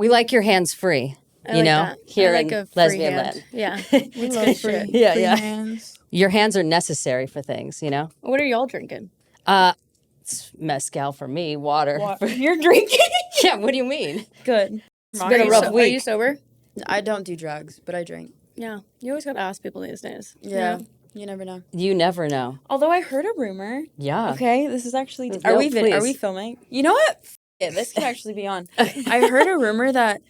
We like your hands free, here in lesbian land. Yeah. It's good shit. Yeah, free yeah. hands. Your hands are necessary for things, What are y'all drinking? It's mezcal for me, water. You're drinking? Yeah, what do you mean? Good. It's been a rough Are week. you sober? I don't do drugs, but I drink. Yeah. You always gotta ask people these days. Yeah. You never know. You never know. Although I heard a rumor. Yeah. Okay, this is actually. No, Are we please. filming? You know what? Yeah, this could actually be on. I heard a rumor that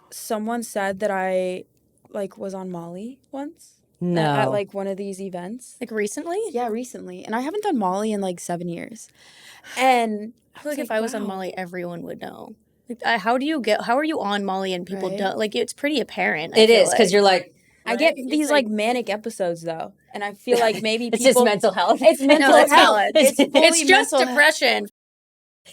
someone said that I was on Molly once. No. At one of these events. Like recently? Yeah, recently. And I haven't done Molly in 7 years. And I feel like if I was on Molly, everyone would know. How are you on Molly and people don't? Like, it's pretty apparent. It is, because you're like, I get these manic episodes though, and I feel like maybe it's people. just mental health. It's mental it's health. valid. It's just depression.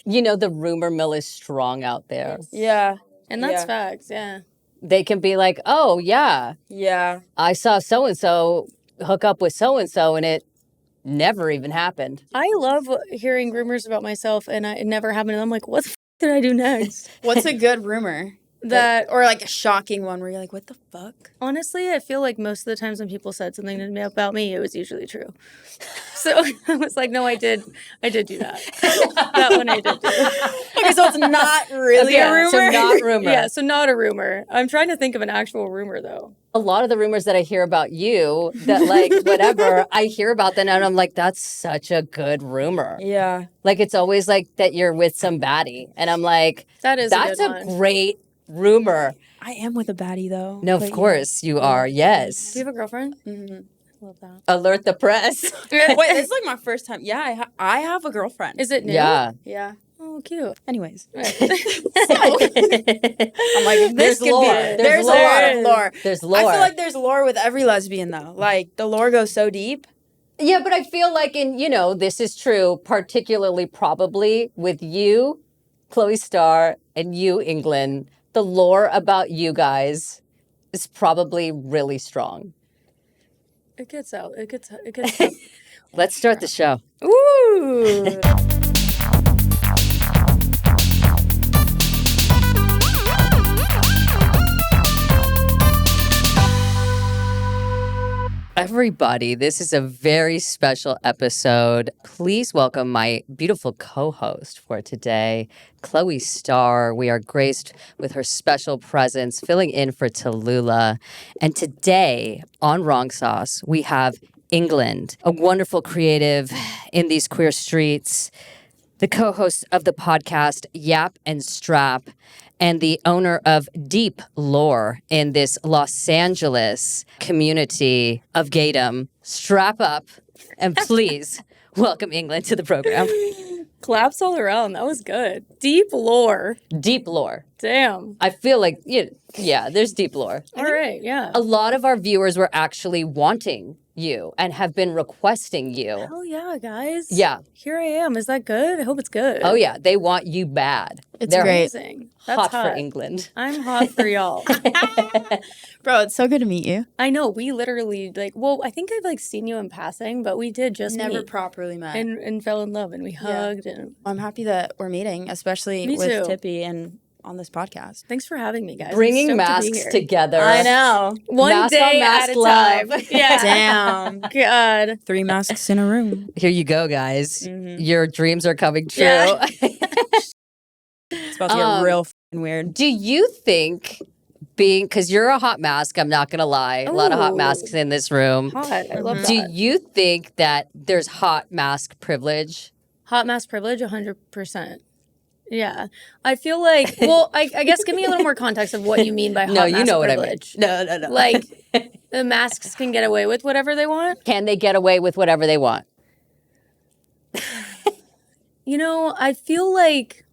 The rumor mill is strong out there. Yeah, and that's facts. Yeah, they can be like, oh yeah, I saw so and so hook up with so and it never even happened. I love hearing rumors about myself, and it never happened. And I'm like, what the did I do next? What's a good rumor? Or a shocking one where you're like, what the fuck? Honestly, I feel like most of the times when people said something to me about me, it was usually true. So I was like, no, I did do that. That one I did do. Okay, so it's not really a rumor? So not rumor. Yeah, so not a rumor. I'm trying to think of an actual rumor, though. A lot of the rumors that I hear about you, that whatever, I hear about them and I'm like, that's such a good rumor. Yeah. It's always that you're with some baddie. And I'm like, that's a great rumor. I am with a baddie, though. No, of course you are. Yes. Do you have a girlfriend? Mm-hmm. Love that. Alert the press. Wait, it's my first time. Yeah, I have a girlfriend. Is it new? Yeah. Yeah. Oh, cute. Anyways. Right. I'm like, there's lore. There's a lot of lore. There's lore. I feel like there's lore with every lesbian, though. The lore goes so deep. Yeah, but I feel like this is true, particularly probably with you, Chloe Starr, and you, England. The lore about you guys is probably really strong. It gets out. It gets out. Let's start the show. Ooh. Everybody, this is a very special episode. Please welcome my beautiful co-host for today, Chloe Starr. We are graced with her special presence, filling in for Talula. And today on Wrong Sauce, we have England, a wonderful creative in these queer streets, the co-host of the podcast Yap and Strap, and the owner of Deep Lore in this Los Angeles community of gaydom. Strap up and please welcome England to the program. Claps all around. That was good. Deep lore. Deep lore. Damn. I feel like, there's deep lore. All right, yeah. A lot of our viewers were actually wanting you and have been requesting you. Hell yeah, guys. Yeah. Here I am. Is that good? I hope it's good. Oh, yeah. They want you bad. They're amazing. That's hot for England. I'm hot for y'all. Bro, it's so good to meet you. I know. We literally, I think I've, seen you in passing, but we did just Never meet properly met. and fell in love, and we hugged. And I'm happy that we're meeting, especially Me with too. Tippy and on this podcast. Thanks for having me, guys. Bringing I'm stoked to be masks here. together. I know. One Mask on day mask at a love. time. Yeah. Damn. God. 3 masks in a room. Here you go, guys. Mm-hmm. Your dreams are coming true. Yeah. It's about to get real f***ing weird. Do you think because you're a hot mask, I'm not going to lie, a lot of hot Ooh. masks in this room. Hot. I love Do that. you think that there's hot mask privilege? Hot Masc Privilege, 100%. Yeah. I feel like, I guess give me a little more context of what you mean by hot No, mask you know what privilege. I mean. No. Like, the masks can get away with whatever they want? Can they get away with whatever they want? I feel like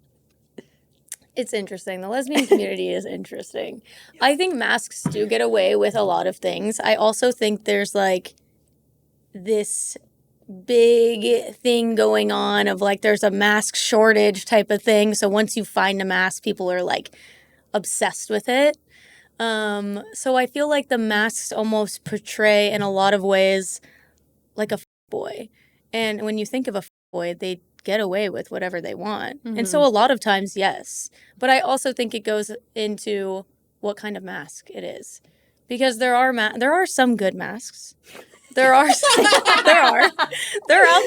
it's interesting. The lesbian community is interesting. I think masks do get away with a lot of things. I also think there's this big thing going on of there's a mask shortage type of thing. So once you find a mask, people are obsessed with it. So I feel like the masks almost portray in a lot of ways like a boy. And when you think of a boy, they get away with whatever they want. And so a lot of times, yes. But I also think it goes into what kind of mask it is. Because there are some good masks. They're out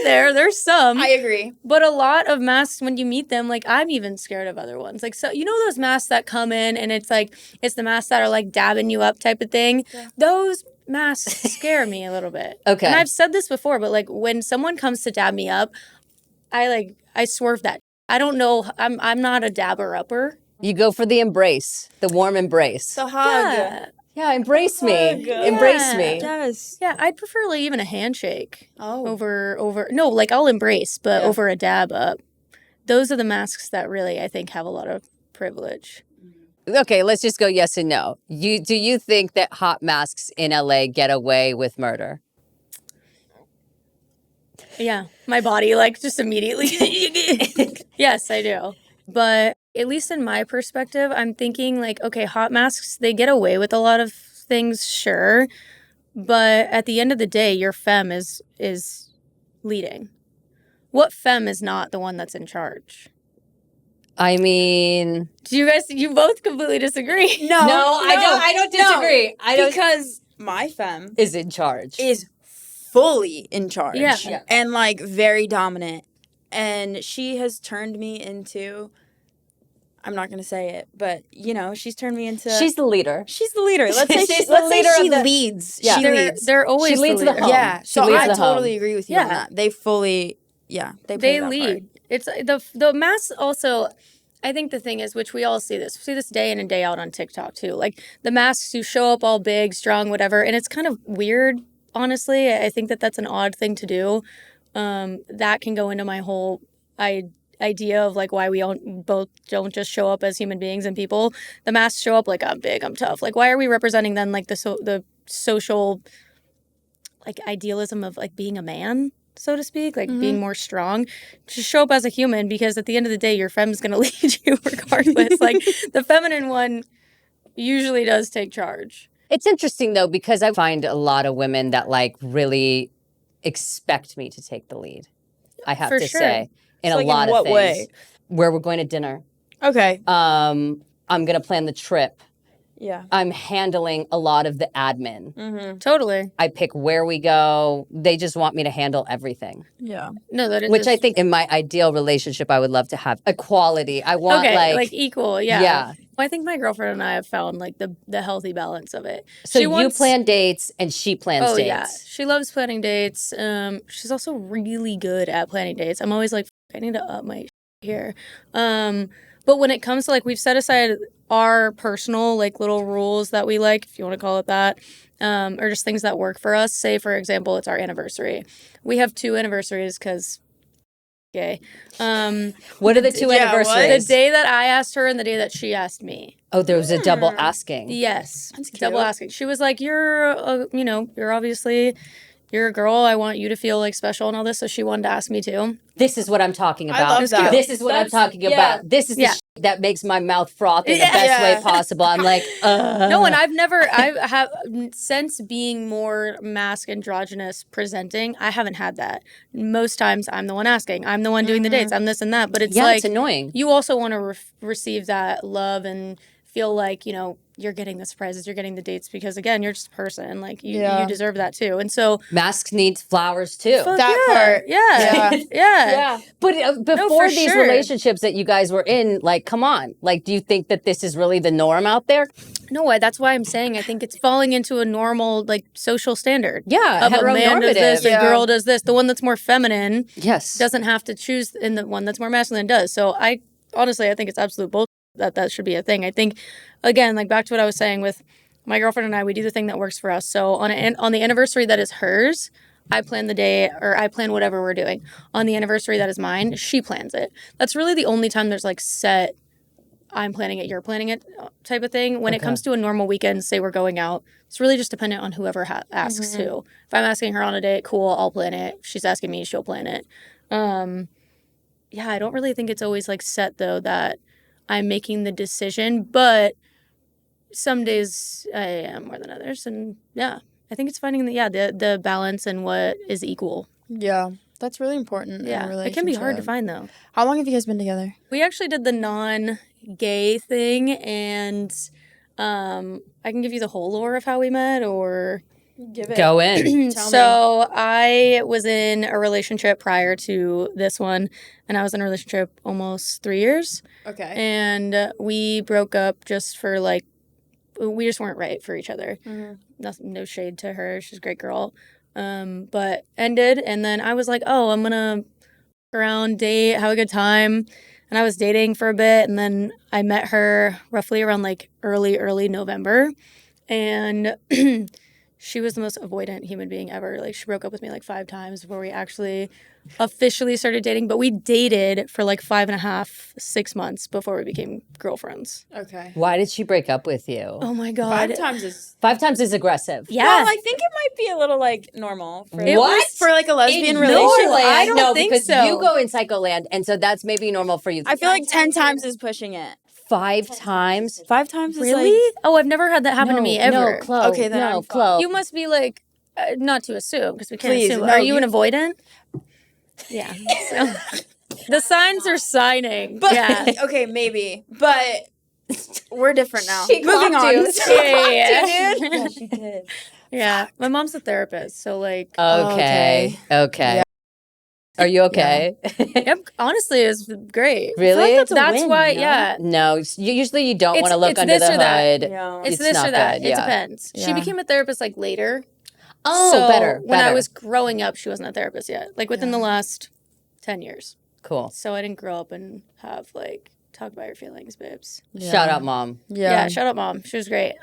there. There's some. I agree. But a lot of masks, when you meet them, like, I'm even scared of other ones. Like, so, you know those masks that come in and it's like, it's the masks that are like dabbing you up type of thing? Yeah. Those masks scare me a little bit. Okay. And I've said this before, but like when someone comes to dab me up, I swerve that. I don't know. I'm not a dabber upper. You go for the embrace, the warm embrace. The hug. Yeah. Embrace me. Embrace me. Yes. Yeah, I'd prefer like even a handshake. Oh. Over no, like I'll embrace, but over a dab up. Those are the masks that really I think have a lot of privilege. Okay, let's just go yes and no. Do you think that hot masks in LA get away with murder? Yeah, my body like just immediately. Yes, I do. But at least in my perspective, I'm thinking like, okay, hot masks, they get away with a lot of things, sure. But at the end of the day, your femme is leading. What femme is not the one that's in charge? I mean, You both completely disagree? No, I don't disagree. Because my femme is in charge. is fully in charge. Yeah. And like very dominant. And she has turned me into, I'm not going to say it, but you know, she's turned me into. She's the leader. She's the leader. Let's say She's the leader she of the- leads. Yeah. She leads. They're always She leads the the leader. home. Yeah. She So leads I the totally home. agree with you Yeah. on that. They fully, they play that Lead. part. It's the masks also. I think the thing is, which we all see this day in and day out on TikTok too. Like the masks who show up all big, strong, whatever, and it's kind of weird. Honestly, I think that's an odd thing to do. That can go into my whole idea of like why we both don't just show up as human beings and people. The masks show up like I'm big, I'm tough. Like why are we representing then like the social like idealism of like being a man, so to speak, like being more strong? Just show up as a human, because at the end of the day, your femme's going to lead you regardless. Like the feminine one usually does take charge. It's interesting though, because I find a lot of women that like really expect me to take the lead. I have For to sure. say, in So, a like, lot in of what things. way? Where we're going to dinner. Okay. I'm gonna plan the trip. Yeah. I'm handling a lot of the admin. Totally. I pick where we go. They just want me to handle everything. Yeah. No, that is Which I think in my ideal relationship, I would love to have equality. I want like equal, yeah. Yeah. I think my girlfriend and I have found like the healthy balance of it. So She you wants- plan dates and she plans dates. yeah, she loves planning dates. She's also really good at planning dates. I'm always like, I need to up my here. But when it comes to like, we've set aside our personal like little rules that we like, if you want to call it that, or just things that work for us. Say for example, it's our anniversary. We have 2 anniversaries because. Okay. What are the 2 Yeah, anniversaries? The day that I asked her and the day that she asked me. Oh, there was a double asking. Yes. That's cute. Double asking. She was like, you're obviously, you're a girl. I want you to feel like special and all this. So she wanted to ask me too. This is what I'm talking about. love that. This is what I'm talking about. This is the that makes my mouth froth in the best way possible. I'm like, No, and I have, since being more masc androgynous presenting, I haven't had that. Most times I'm the one asking. I'm the one doing the dates. I'm this and that. But it's yeah, like, it's annoying. you also want to receive that love and feel like, you're getting the surprises, you're getting the dates, because again, you're just a person. Like you deserve that too. And so Masks needs flowers too. That part. Yeah. But before for these sure. relationships that you guys were in, like, come on. Like, do you think that this is really the norm out there? No, that's why I'm saying I think it's falling into a normal like social standard. Yeah, Of a man does this, heteronormative. a girl does this. The one that's more feminine Yes. doesn't have to choose, and the one that's more masculine does. So I think it's absolute bullshit that should be a thing. I think, again, like back to what I was saying with my girlfriend and I, we do the thing that works for us. So on the anniversary that is hers, I plan the day, or I plan whatever we're doing. On the anniversary that is mine, she plans it. That's really the only time there's like set, I'm planning it, you're planning it type of thing. When it comes to a normal weekend, say we're going out, it's really just dependent on whoever asks who. If I'm asking her on a date, cool, I'll plan it. If she's asking me, she'll plan it. I don't really think it's always like set though that I'm making the decision, but some days I am more than others. And I think it's finding the balance and what is equal. Yeah. That's really important. In a Yeah, it can be hard to relationship. find though. How long have you guys been together? We actually did the non-gay thing, and I can give you the whole lore of how we met, or Give it. Go in. Tell me. so I was in a relationship prior to this one, and I was in a relationship almost 3 years, Okay. and we broke up just for like we just weren't right for each other. Nothing, no shade to her, she's a great girl, but ended, and then I was like, oh, I'm gonna around, date, have a good time. And I was dating for a bit, and then I met her roughly around like early November. And she was the most avoidant human being ever. Like, she broke up with me like 5 times before we actually officially started dating. But we dated for like 5.5, 6 months before we became girlfriends. Okay. Why did she break up with you? Oh my God. 5 times is. 5 times is aggressive. Yeah. Well, I think it might be a little like normal for What? for like a lesbian In relationship. your land, I don't no, think because so. you go in psycho land, and so that's maybe normal for you. I feel like 10 times is pushing it. 5 times? 5 times is Really? like. Oh, I've never had that happen to me ever. No, Chloe. Okay, then no, I'm fine. Chloe. You must be like, not to assume, because we can't Please, assume. no, Are you an you- avoidant? Yeah. So the signs are signing. But Yeah. okay, maybe. But we're different now. She Moving clocked on. you. Yeah. Yeah, she did. Yeah. My mom's a therapist, so like, Okay. Okay. Yeah. Are you okay? yep. Honestly, it was great. Really? that's a That's win, why. you know? Yeah. No, usually you don't It's- want to look it's under this the or that. hood. Yeah. It's It's this not or that. good, It yeah. depends. She Yeah. became a therapist like later. Oh, So better. when I better. was growing up, she wasn't a therapist yet. Like within the last 10 years. Cool. So I didn't grow up and have like talk about your feelings, babes. Shout out, mom. Yeah. Shout out, mom. She was great.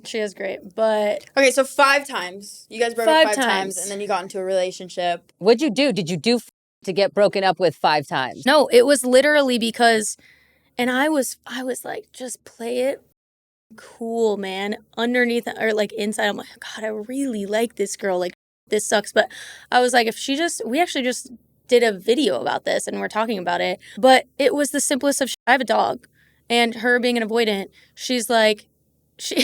She is great, but Okay, so 5 times. You guys broke up 5 5 times, times. and then you got into a relationship. What'd you do? Did you do to get broken up with 5 times? no, it was literally because, and I was like, just play it cool, man. Underneath or like inside, I'm like, God, I really like this girl. Like, this sucks. But I was like, we actually just did a video about this and we're talking about it. But it was the simplest of shit. I have a dog, and her being an avoidant, she's like,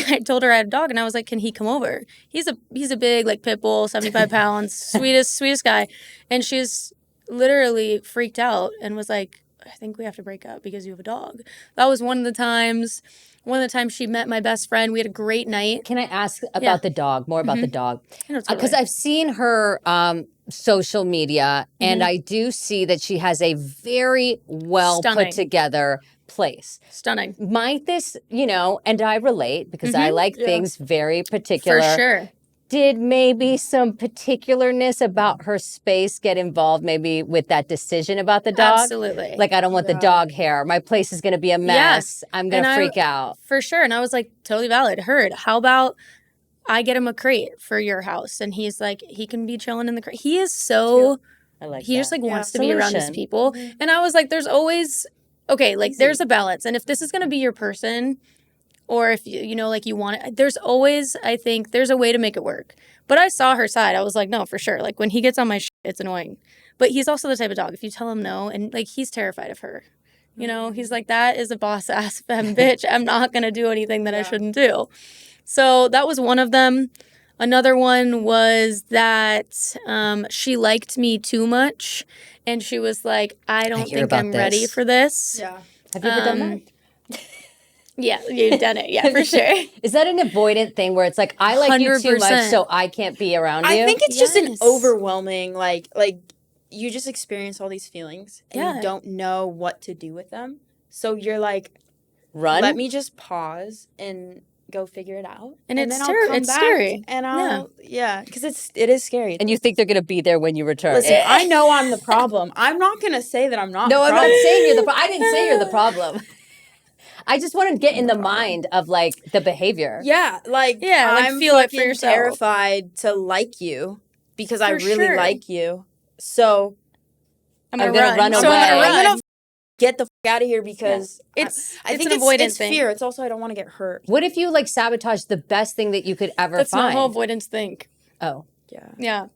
I told her I had a dog, and I was like, can he come over? He's a big like pit bull, 75 pounds, sweetest guy. And she's literally freaked out and was like, I think we have to break up because you have a dog. That was one of the times she met my best friend. We had a great night. Can I ask about Yeah. the dog, more about the dog? No, totally. Because I've seen her social media, and I do see that she has a very well Stunning. put together place. Stunning. Might this, and I relate because I like things very particular. For sure. Did maybe some particularness about her space get involved maybe with that decision about the dog? Absolutely. Like, I don't want the dog hair. My place is going to be a mess. I'm going to And freak out. For sure. And I was like, totally valid. Heard. How about I get him a crate for your house? And he's like, he can be chilling in the crate. He is so, I like he that. just like wants to be around his Solution. people. And I was like, there's always, okay, like there's a balance. And if this is going to be your person, or if like you want it, there's always, I think there's a way to make it work. But I saw her side. I was like, no, for sure. Like when he gets on my shit, it's annoying. But he's also the type of dog, if you tell him no, and like he's terrified of her. He's like, that is a boss ass femme bitch. I'm not going to do anything that I shouldn't do. So that was one of them. Another one was that she liked me too much. And she was like, I don't hear think about I'm ready this. for this. Yeah. Have you ever done that? Yeah, you've done it. Yeah, for sure. Is that an avoidant thing where it's like, I like you too much, 100%. so I can't be around you? I think it's just an Yes. overwhelming, like you just experience all these feelings and Yeah. you don't know what to do with them. So you're like, Run? let me just pause and go figure it out. And it's then I'll come it's back scary. And I'll, because it is scary. And you think they're going to be there when you return. Listen, I know I'm the problem. I'm not going to say that I'm not No, the I'm not problem. saying you're the problem. I didn't say you're the problem. I just want to get in the mind of like the behavior. Yeah, like I'm feel it for fucking yourself. terrified to like you because I For really sure. like you. So I'm gonna gonna run So away. I'm I'm gonna gonna get the fuck out of here because It's I it's think an avoidance it's thing. fear. It's also I don't want to get hurt. What if you like sabotage the best thing that you could ever That's find? not how avoidance think. Oh. Yeah. Yeah.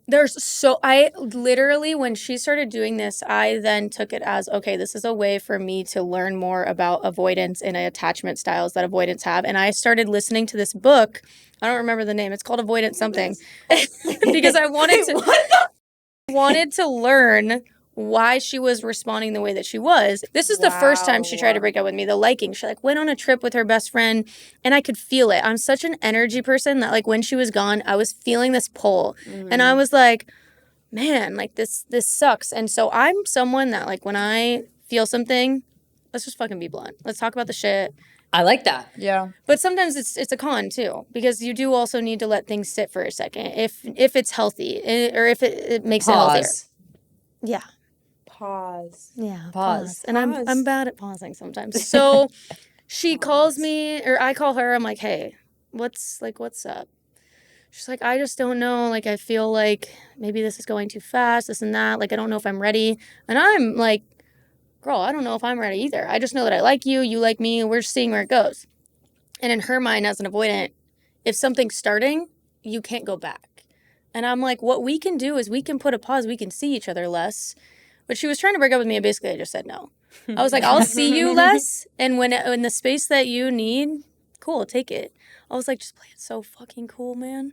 I literally, when she started doing this, I then took it as, okay, this is a way for me to learn more about avoidance and attachment styles that avoidants have. And I started listening to this book. I don't remember the name. It's called Avoidant something. Because I wanted to. wanted to learn why she was responding the way that she was. This is the first time she tried to break up with me, the liking. She like went on a trip with her best friend and I could feel it. I'm such an energy person that like when she was gone, I was feeling this pull. And I was like, man, like this sucks. And so I'm someone that like when I feel something, let's just fucking be blunt. Let's talk about the shit. I like that. Yeah. But sometimes it's a con too, because you do also need to let things sit for a second if it's healthy or if it makes it healthier. Yeah. Pause. Yeah. Pause. And I'm bad at pausing sometimes. So she calls me or I call her. I'm like, hey, what's up? She's like, I just don't know. Like, I feel like maybe this is going too fast, this and that. Like, I don't know if I'm ready. And I'm like, girl, I don't know if I'm ready either. I just know that I like you. You like me. We're seeing where it goes. And in her mind, as an avoidant, if something's starting, you can't go back. And I'm like, what we can do is we can put a pause. We can see each other less. But she was trying to break up with me, and basically I just said no. I was like, I'll see you less. And when in the space that you need, cool, take it. I was like, just play it so fucking cool, man.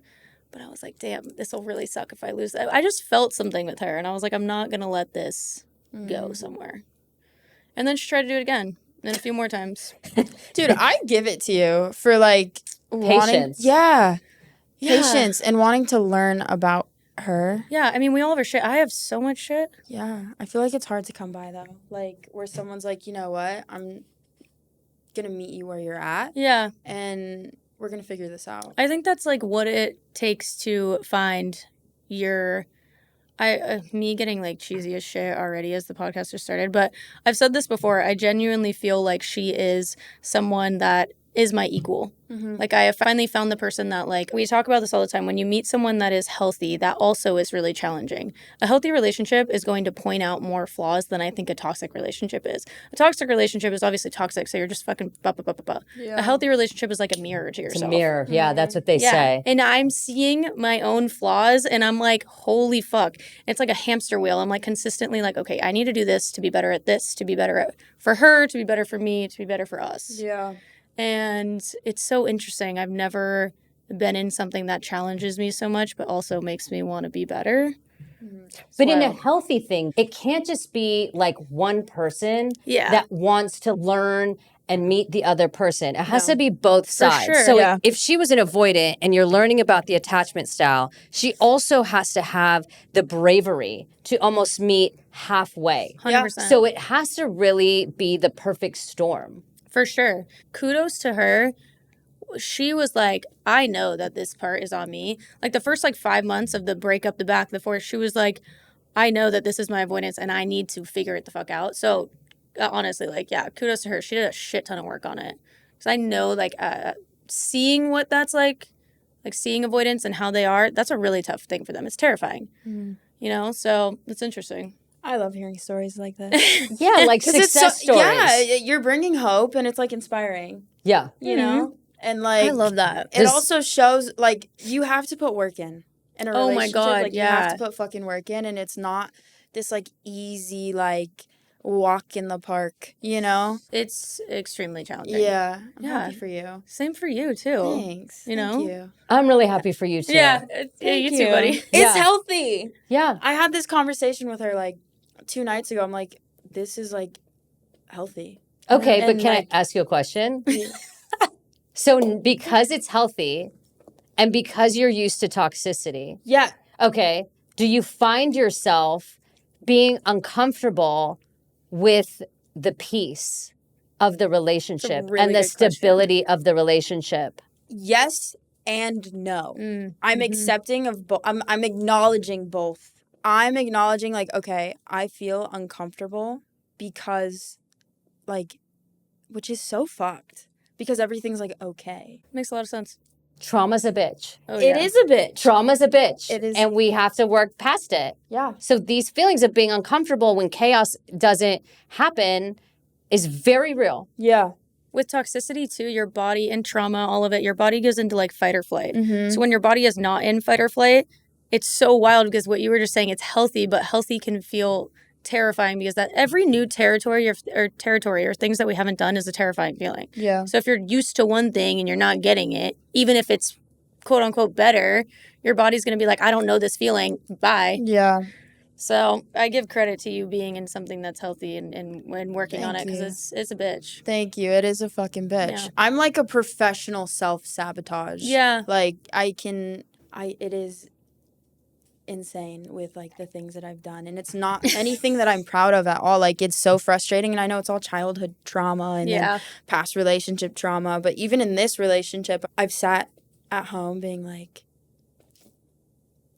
But I was like, damn, this will really suck if I lose that. I just felt something with her. And I was like, I'm not going to let this go somewhere. And then she tried to do it again. And a few more times. Dude, I give it to you for like Patience. Patience and wanting to learn about her. Yeah, I mean, we all have our shit. I have so much shit. Yeah, I feel like it's hard to come by though. Like where someone's like, you know what, I'm gonna meet you where you're at. Yeah. And we're gonna figure this out. I think that's like what it takes to find your... me getting like cheesy as shit already as the podcast just started, but I've said this before. I genuinely feel like she is someone that is my equal. Like I have finally found the person that like, we talk about this all the time. When you meet someone that is healthy, that also is really challenging. A healthy relationship is going to point out more flaws than I think a toxic relationship is. A toxic relationship is obviously toxic, so you're just fucking A healthy relationship is like a mirror to yourself. It's a mirror. Yeah, that's what they say. And I'm seeing my own flaws and I'm like, holy fuck. It's like a hamster wheel. I'm like consistently like, okay, I need to do this to be better at this, to be better at for her, to be better for me, to be better for us. Yeah. And it's so interesting. I've never been in something that challenges me so much, but also makes me want to be better. But in a healthy thing, it can't just be like one person that wants to learn and meet the other person. It has to be both sides. sure. So if she was an avoidant and you're learning about the attachment style, she also has to have the bravery to almost meet halfway. 100%. So it has to really be the perfect storm. For sure. Kudos to her. She was like, I know that this part is on me. Like the first like 5 months of the breakup, the back, the forth, she was like, I know that this is my avoidance and I need to figure it the fuck out. So honestly, like, yeah, kudos to her. She did a shit ton of work on it. Because I know like seeing what that's like seeing avoidance and how they are, that's a really tough thing for them. It's terrifying, you know? So it's interesting. I love hearing stories like this. Yeah, like success stories. Yeah, you're bringing hope and it's like inspiring. Yeah. You know? And like I love that. It also shows like you have to put work in a relationship. Oh my God, like you have to put fucking work in, and it's not this like easy like walk in the park, you know? It's extremely challenging. Yeah. I'm happy for you. Same for you too. Thanks. You know? Thank you. I'm really happy for you too. Yeah, you too, buddy. It's healthy. Yeah. I had this conversation with her like 2 nights ago. I'm like, this is like healthy. Okay, but And, can like, I ask you a question? So because it's healthy and because you're used to toxicity, yeah. okay, do you find yourself being uncomfortable with the peace of the relationship really and the good question. stability of the relationship? Yes and no. I'm accepting of both. I'm acknowledging both. I'm acknowledging like, okay, I feel uncomfortable because like, which is so fucked because everything's like okay. Makes a lot of sense. Trauma's a bitch. Oh, It is a bitch. Trauma's a bitch. It is. And we have to work past it. Yeah. So these feelings of being uncomfortable when chaos doesn't happen is very real. Yeah. With toxicity too, your body and trauma, all of it, your body goes into like fight or flight. Mm-hmm. So when your body is not in fight or flight, it's so wild because what you were just saying, it's healthy, but healthy can feel terrifying because that every new territory or things that we haven't done is a terrifying feeling. Yeah. So if you're used to one thing and you're not getting it, even if it's quote unquote better, your body's going to be like, I don't know this feeling. Bye. Yeah. So I give credit to you being in something that's healthy and working on it, Thank because you. it's a bitch. Thank you. It is a fucking bitch. Yeah. I'm like a professional self-sabotage. Yeah. Like it is insane with like the things that I've done, and it's not anything that I'm proud of at all. Like, it's so frustrating, and I know it's all childhood trauma and then past relationship trauma, but even in this relationship, I've sat at home being like,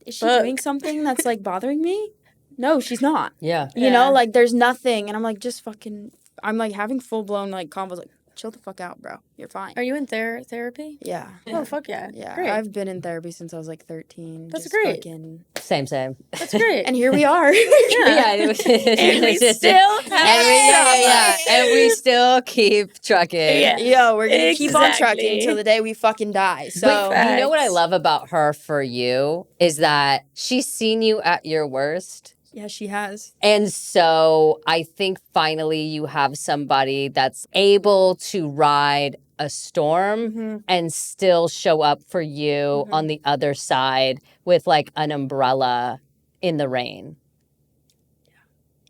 is she doing something that's like bothering me? No, she's not. Yeah. You know, like, there's nothing. And I'm like, just fucking, I'm like having full blown like combos, like, chill the fuck out, bro. You're fine. Are you in therapy? Yeah. Oh, fuck yeah. Yeah. Great. I've been in therapy since I was like 13. That's just great. Fucking... Same. That's great. And here we are. Yeah. And we still have And we still keep trucking. Yeah. Yo, we're going to keep on trucking Exactly. until the day we fucking die. So, But you know what I Facts. love about her for you is that she's seen you at your worst. yeah, she has. And so I think finally you have somebody that's able to ride a storm and still show up for you on the other side with like an umbrella in the rain.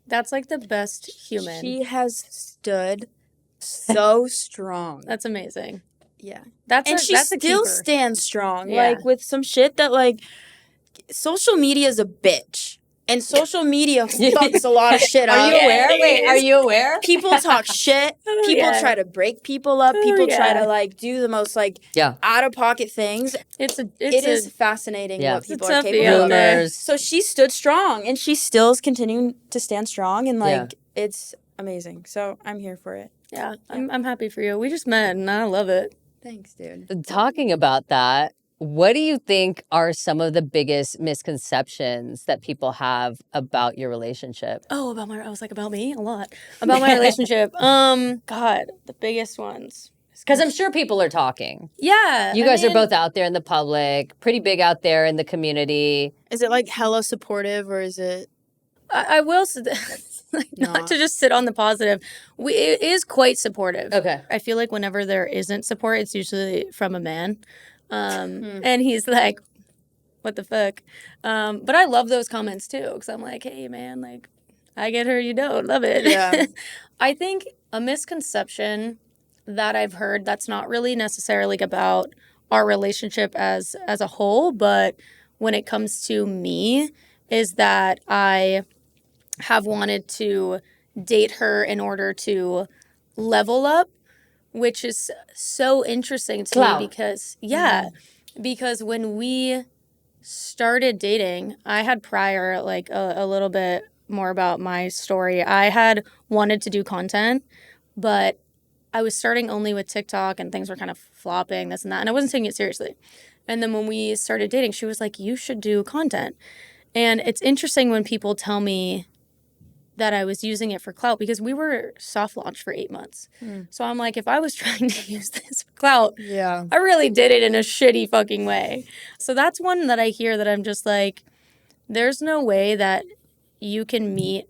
That's like the best human. She has stood so strong. That's amazing. Yeah. That's And a, she that's a still keeper. stands strong. Yeah. Like, with some shit that, like, social media is a bitch. And social media fucks a lot of shit up. Are you aware? Wait, are you aware? People talk shit. People try to break people up. People try to, like, do the most, like, out-of-pocket things. It is fascinating what people are capable of. Rumors. So she stood strong, and she still is continuing to stand strong, and, like, it's amazing. So I'm here for it. Yeah, I'm happy for you. We just met, and I love it. Thanks, dude. Talking about that, what do you think are some of the biggest misconceptions that people have about your relationship? Oh, about me? A lot. About my relationship. God, the biggest ones. Because I'm sure people are talking. Yeah. You guys are both out there in the public, pretty big out there in the community. Is it, like, hella supportive, or is it... I will say not to just sit on the positive. It is quite supportive. Okay. I feel like whenever there isn't support, it's usually from a man. And he's like, what the fuck? But I love those comments too, because I'm like, hey, man, like, I get her, you don't. Love it. Yeah. I think a misconception that I've heard that's not really necessarily about our relationship as a whole, but when it comes to me, is that I have wanted to date her in order to level up, which is so interesting to me because, because when we started dating, I had prior, like, a little bit more about my story. I had wanted to do content, but I was starting only with TikTok and things were kind of flopping, this and that, and I wasn't taking it seriously. And then when we started dating, she was like, you should do content. And it's interesting when people tell me that I was using it for clout, because we were soft launched for 8 months. So I'm like, if I was trying to use this for clout, I really did it in a shitty fucking way. So that's one that I hear that I'm just like, there's no way that you can meet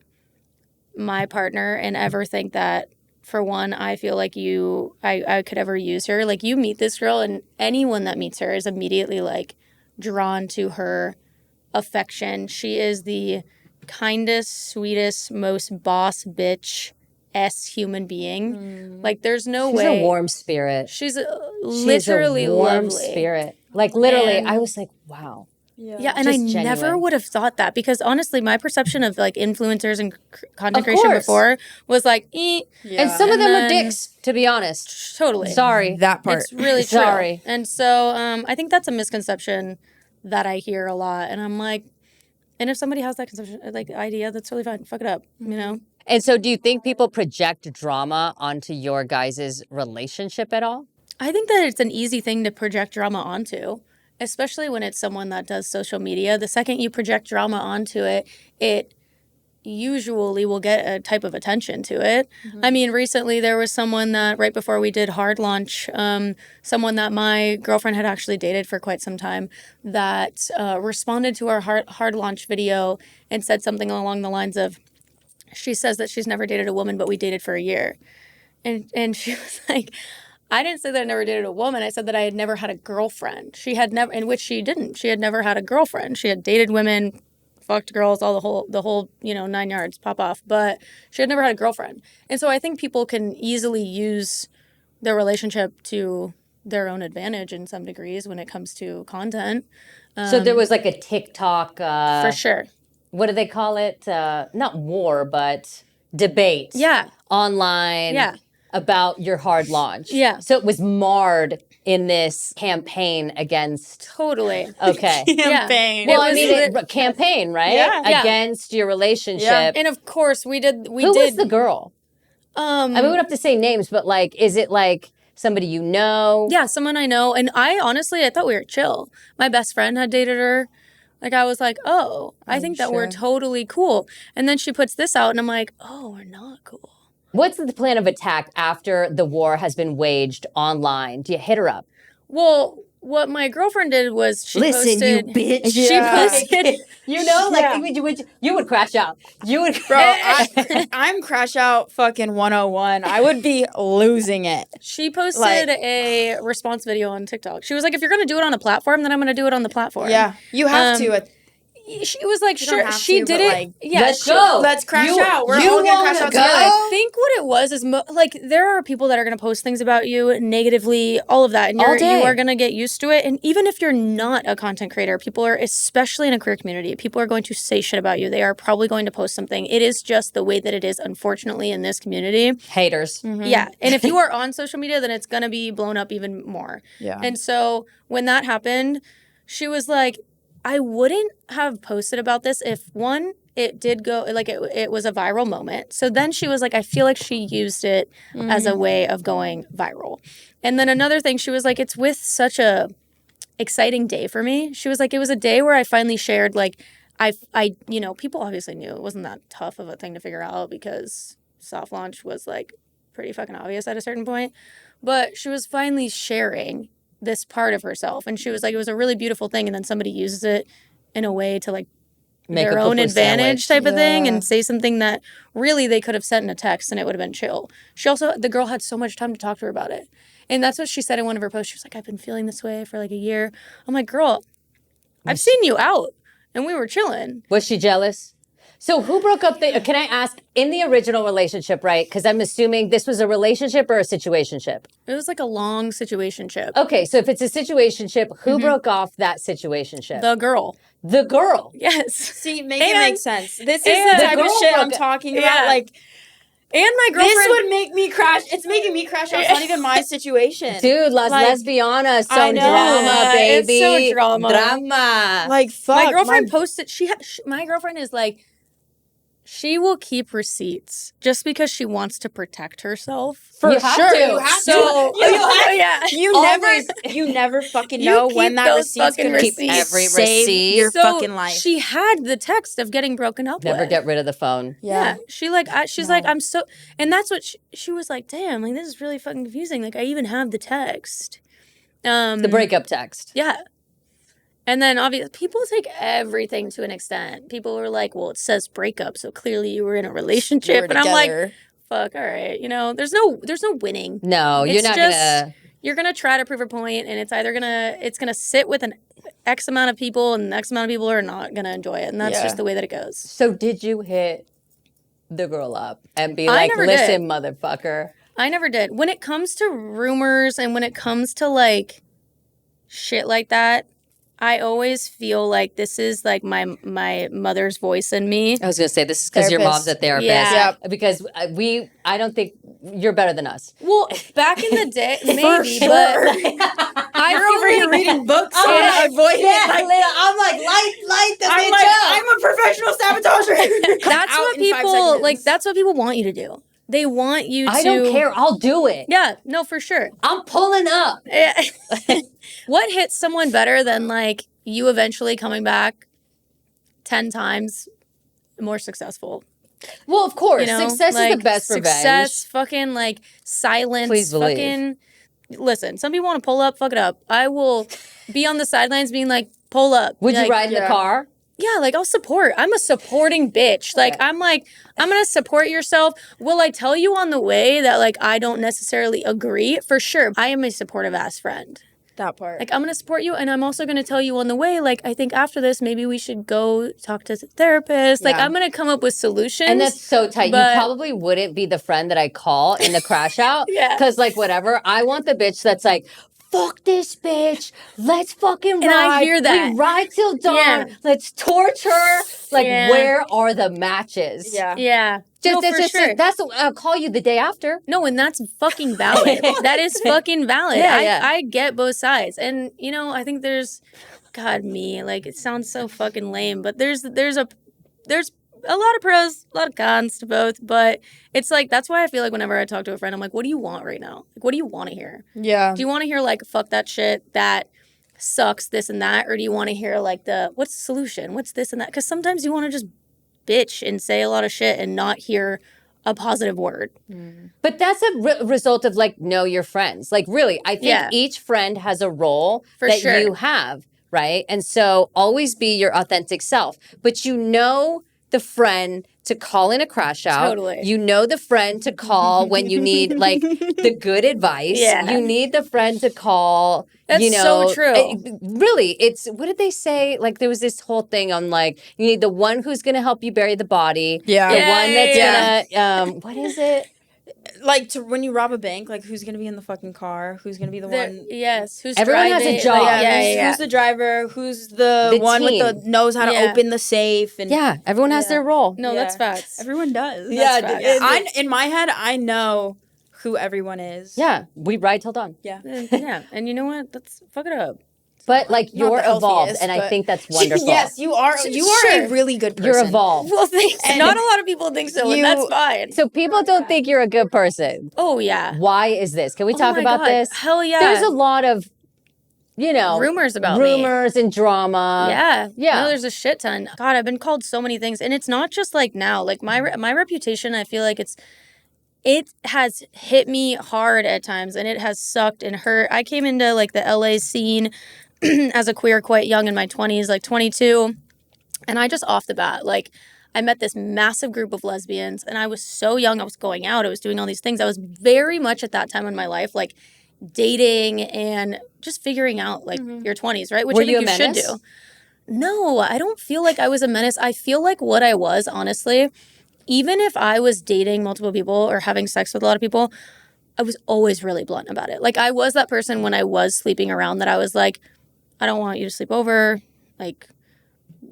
my partner and ever think that, for one, I feel like I could ever use her. Like, you meet this girl and anyone that meets her is immediately like drawn to her affection. She is the kindest, sweetest, most boss bitch-esque human being. Like, there's no way. She's a warm spirit. She's literally a warm lovely. spirit. Like, literally, And- I was like, wow. Yeah, and I Just never genuine. would have thought that, because honestly, my perception of like influencers and content creation course. before was like, And some of And them are then- dicks, to be honest. totally. Sorry. That part. It's really true. Sorry. And so I think that's a misconception that I hear a lot. And I'm like, and if somebody has that conception, like, idea, that's totally fine. Fuck it up, you know? And so do you think people project drama onto your guys' relationship at all? I think that it's an easy thing to project drama onto, especially when it's someone that does social media. The second you project drama onto it, it usually will get a type of attention to it. I mean, recently there was someone that right before we did Hard Launch, someone that my girlfriend had actually dated for quite some time, that responded to our hard Launch video and said something along the lines of, she says that she's never dated a woman, but we dated for a year. And she was like, I didn't say that I never dated a woman. I said that I had never had a girlfriend. She had never, in which she didn't. She had never had a girlfriend. She had dated women fucked girls, all the whole 9 yards, pop off. But she had never had a girlfriend, and so I think people can easily use their relationship to their own advantage in some degrees when it comes to content. So there was like a TikTok. For sure. What do they call it? Not war, but debate. Yeah. Online. Yeah. About your hard launch. Yeah. So it was marred in this campaign against. Totally. Okay. Campaign. Well, I mean, campaign, right? Yeah. Against your relationship. Yeah. And of course, Who was the girl? I mean, we don't have to say names, but like, is it like somebody you know? Yeah, someone I know. And I thought we were chill. My best friend had dated her. Like, I was like, oh, I think that we're totally cool. And then she puts this out, and I'm like, oh, we're not cool. What's the plan of attack after the war has been waged online? Do you hit her up? Well, what my girlfriend did was she Listen, posted... you bitch. She posted... you would crash out. You would Bro, I'm crash out fucking 101. I would be losing it. She posted a response video on TikTok. She was like, if you're going to do it on a platform, then I'm going to do it on the platform. Yeah, you have to. She was like, sure, she did it. Let's go. Let's crash out. We're all gonna crash out together. I think what it was is there are people that are going to post things about you negatively, all of that, and you are going to get used to it. And even if you're not a content creator, people are, especially in a queer community, people are going to say shit about you. They are probably going to post something. It is just the way that it is, unfortunately, in this community. Haters. Mm-hmm. Yeah, and if you are on social media, then it's going to be blown up even more. Yeah. And so when that happened, she was like, I wouldn't have posted about this if, one, it did go, it was a viral moment. So then she was like, I feel like she used it as a way of going viral. And then another thing, she was like, it's with such a exciting day for me. She was like, it was a day where I finally shared, people obviously knew it wasn't that tough of a thing to figure out because soft launch was like pretty fucking obvious at a certain point. But she was finally sharing this part of herself, and she was like, it was a really beautiful thing, and then somebody uses it in a way to like make their own advantage type of thing and say something that really they could have sent in a text and it would have been chill. The girl had so much time to talk to her about it, and that's what she said in one of her posts. She was like, I've been feeling this way for like a year. I'm like, girl, I've seen you out and we were chilling. Was she jealous? So who broke up can I ask, in the original relationship, right? Because I'm assuming this was a relationship or a situationship? It was like a long situationship. Okay, so if it's a situationship, who broke off that situationship? The girl. The girl. Yes. See, make it make sense. This is the type of shit I'm talking about. Like, and my girlfriend. This would make me crash. It's making me crash out. It's not even my situation. Dude, Lesbiana, so drama, baby. It's so drama. Drama. Like, fuck. My girlfriend posted, my girlfriend is like, she will keep receipts just because she wants to protect herself. For sure. You have to. You never fucking know when that receipt's going to keep every receipt. Your fucking life. She had the text of getting broken up Never with. get rid of the phone. Yeah. She's like, I'm so, and that's what she was like, damn, like this is really fucking confusing. Like I even have the text. The breakup text. Yeah. And then obviously people take everything to an extent. People were like, well, it says breakup, so clearly you were in a relationship. And I'm like, fuck, all right. There's no winning. No, you're not gonna. You're gonna try to prove a point, and it's either gonna sit with an X amount of people, and the X amount of people are not gonna enjoy it, and that's just the way that it goes. So did you hit the girl up and be like, listen, motherfucker? I never did. When it comes to rumors and when it comes to like shit like that, I always feel like this is like my mother's voice in me. I was going to say, this is because your mom's a therapist. Yeah. Because I don't think you're better than us. Well, back in the day, maybe, sure. but I'm over here reading books on Avoidant. I'm like, light the bitch up. I'm a professional sabotager. That's what people want you to do. They want you to... I don't care. I'll do it. Yeah, no, for sure. I'm pulling up. What hits someone better than, like, you eventually coming back 10 times more successful? Well, of course. Success is the best revenge. Success, fucking, like, silence. Please believe. Fucking... Listen, some people want to pull up, fuck it up. I will be on the sidelines being like, pull up. Would you ride in the car? Yeah, like I'll support. I'm a supporting bitch. Like I'm going to support yourself. Will I tell you on the way that like I don't necessarily agree? For sure. I am a supportive ass friend. That part. Like, I'm going to support you, and I'm also going to tell you on the way, like, I think after this, maybe we should go talk to a therapist. Like, I'm going to come up with solutions. And that's so tight. but- You probably wouldn't be the friend that I call in the crash out. Yeah. Because, like, whatever. I want the bitch that's like, fuck this bitch. Let's fucking ride. And I hear that. We ride till dawn. Yeah. Let's torch her. Like, Yeah. where are the matches? Yeah. Yeah. No, for sure. I'll call you the day after. No, and that's fucking valid. That is fucking valid. Yeah. I get both sides. And, you know, I think there's, God, like, it sounds so fucking lame, but there's a lot of pros, a lot of cons to both. But it's like, that's why I feel like whenever I talk to a friend, I'm like, what do you want right now? Like, what do you want to hear? Yeah. Do you want to hear, like, fuck that shit, that sucks, this and that? Or do you want to hear, like, what's the solution? What's this and that? Because sometimes you want to just bitch and say a lot of shit and not hear a positive word. But that's a result of, like, know your friends. Like, really, I think each friend has a role that you have, right? And so always be your authentic self. But you know the friend to call in a crash out. Totally. You know the friend to call when you need, like, the good advice. Yeah. You need the friend to call. That's you know, so true. Really, it's, what did they say? Like, there was this whole thing on, like, you need the one who's going to help you bury the body. Yeah. The Yeah, one that's yeah, going to, what is it? Like, when you rob a bank, like, who's going to be in the fucking car? Who's going to be the one? Yes. Who's Everyone has driving? a job. Like, Who's the driver? Who's the one team. with the knows how to Yeah. open the safe? And Yeah, everyone has their role. No, that's facts. Everyone does. Yeah, That's it- facts. In my head, I know who everyone is. Yeah, we ride till dawn. Yeah. Yeah. And you know what? That's fuck it up. But, like, you're the evolved, healthiest, and I but- think that's wonderful. Yes, you are. You are Sure. a really good person. You're evolved. Well, thanks. Not a lot of people think so, and that's fine. So people don't think you're a good person. Oh, yeah. Why is this? Can we talk my about God. this? Hell yeah. There's a lot of, you know, Rumors about me. rumors and drama. Yeah. No, there's a shit ton. God, I've been called so many things. And it's not just like now. Like my reputation, I feel like it has hit me hard at times and it has sucked and hurt. I came into like the LA scene as a queer quite young in my 20s, like 22. And I just off the bat, like I met this massive group of lesbians and I was so young. I was going out. I was doing all these things. I was very much at that time in my life, like dating and just figuring out like your 20s, right? Which Were I think you a should menace? do. No, I don't feel like I was a menace. I feel like what I was, honestly, even if I was dating multiple people or having sex with a lot of people, I was always really blunt about it. Like I was that person when I was sleeping around that I was like, I don't want you to sleep over. Like,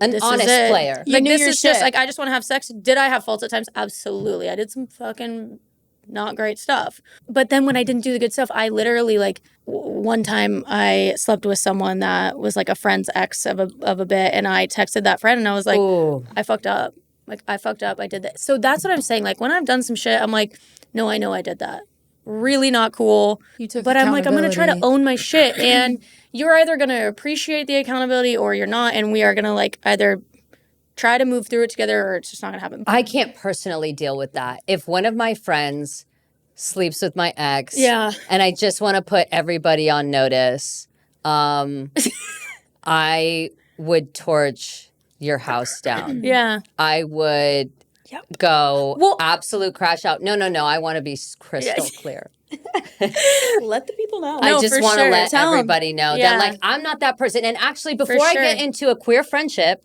An this honest is it. player. Like, knew this your is just shit. like, I just want to have sex. Did I have faults at times? Absolutely. I did some fucking not great stuff. But then when I didn't do the good stuff, I literally like one time I slept with someone that was like a friend's ex of a bit. And I texted that friend and I was like, Ooh. I fucked up. Like, I fucked up. I did that. So that's what I'm saying. Like, when I've done some shit, I'm like, no, I know I did that. Really not cool. But I'm like, I'm going to try to own my shit. And you're either going to appreciate the accountability or you're not. And we are going to like either try to move through it together or it's just not going to happen. I can't personally deal with that. If one of my friends sleeps with my ex, Yeah. and I just want to put everybody on notice, I would torch your house down. Yeah. I would go absolute crash out. No. I want to be crystal clear. Let the people know. I No, just for want to sure. let Tell 'em. everybody know Yeah. that, like, I'm not that person. And actually, before I sure. get into a queer friendship,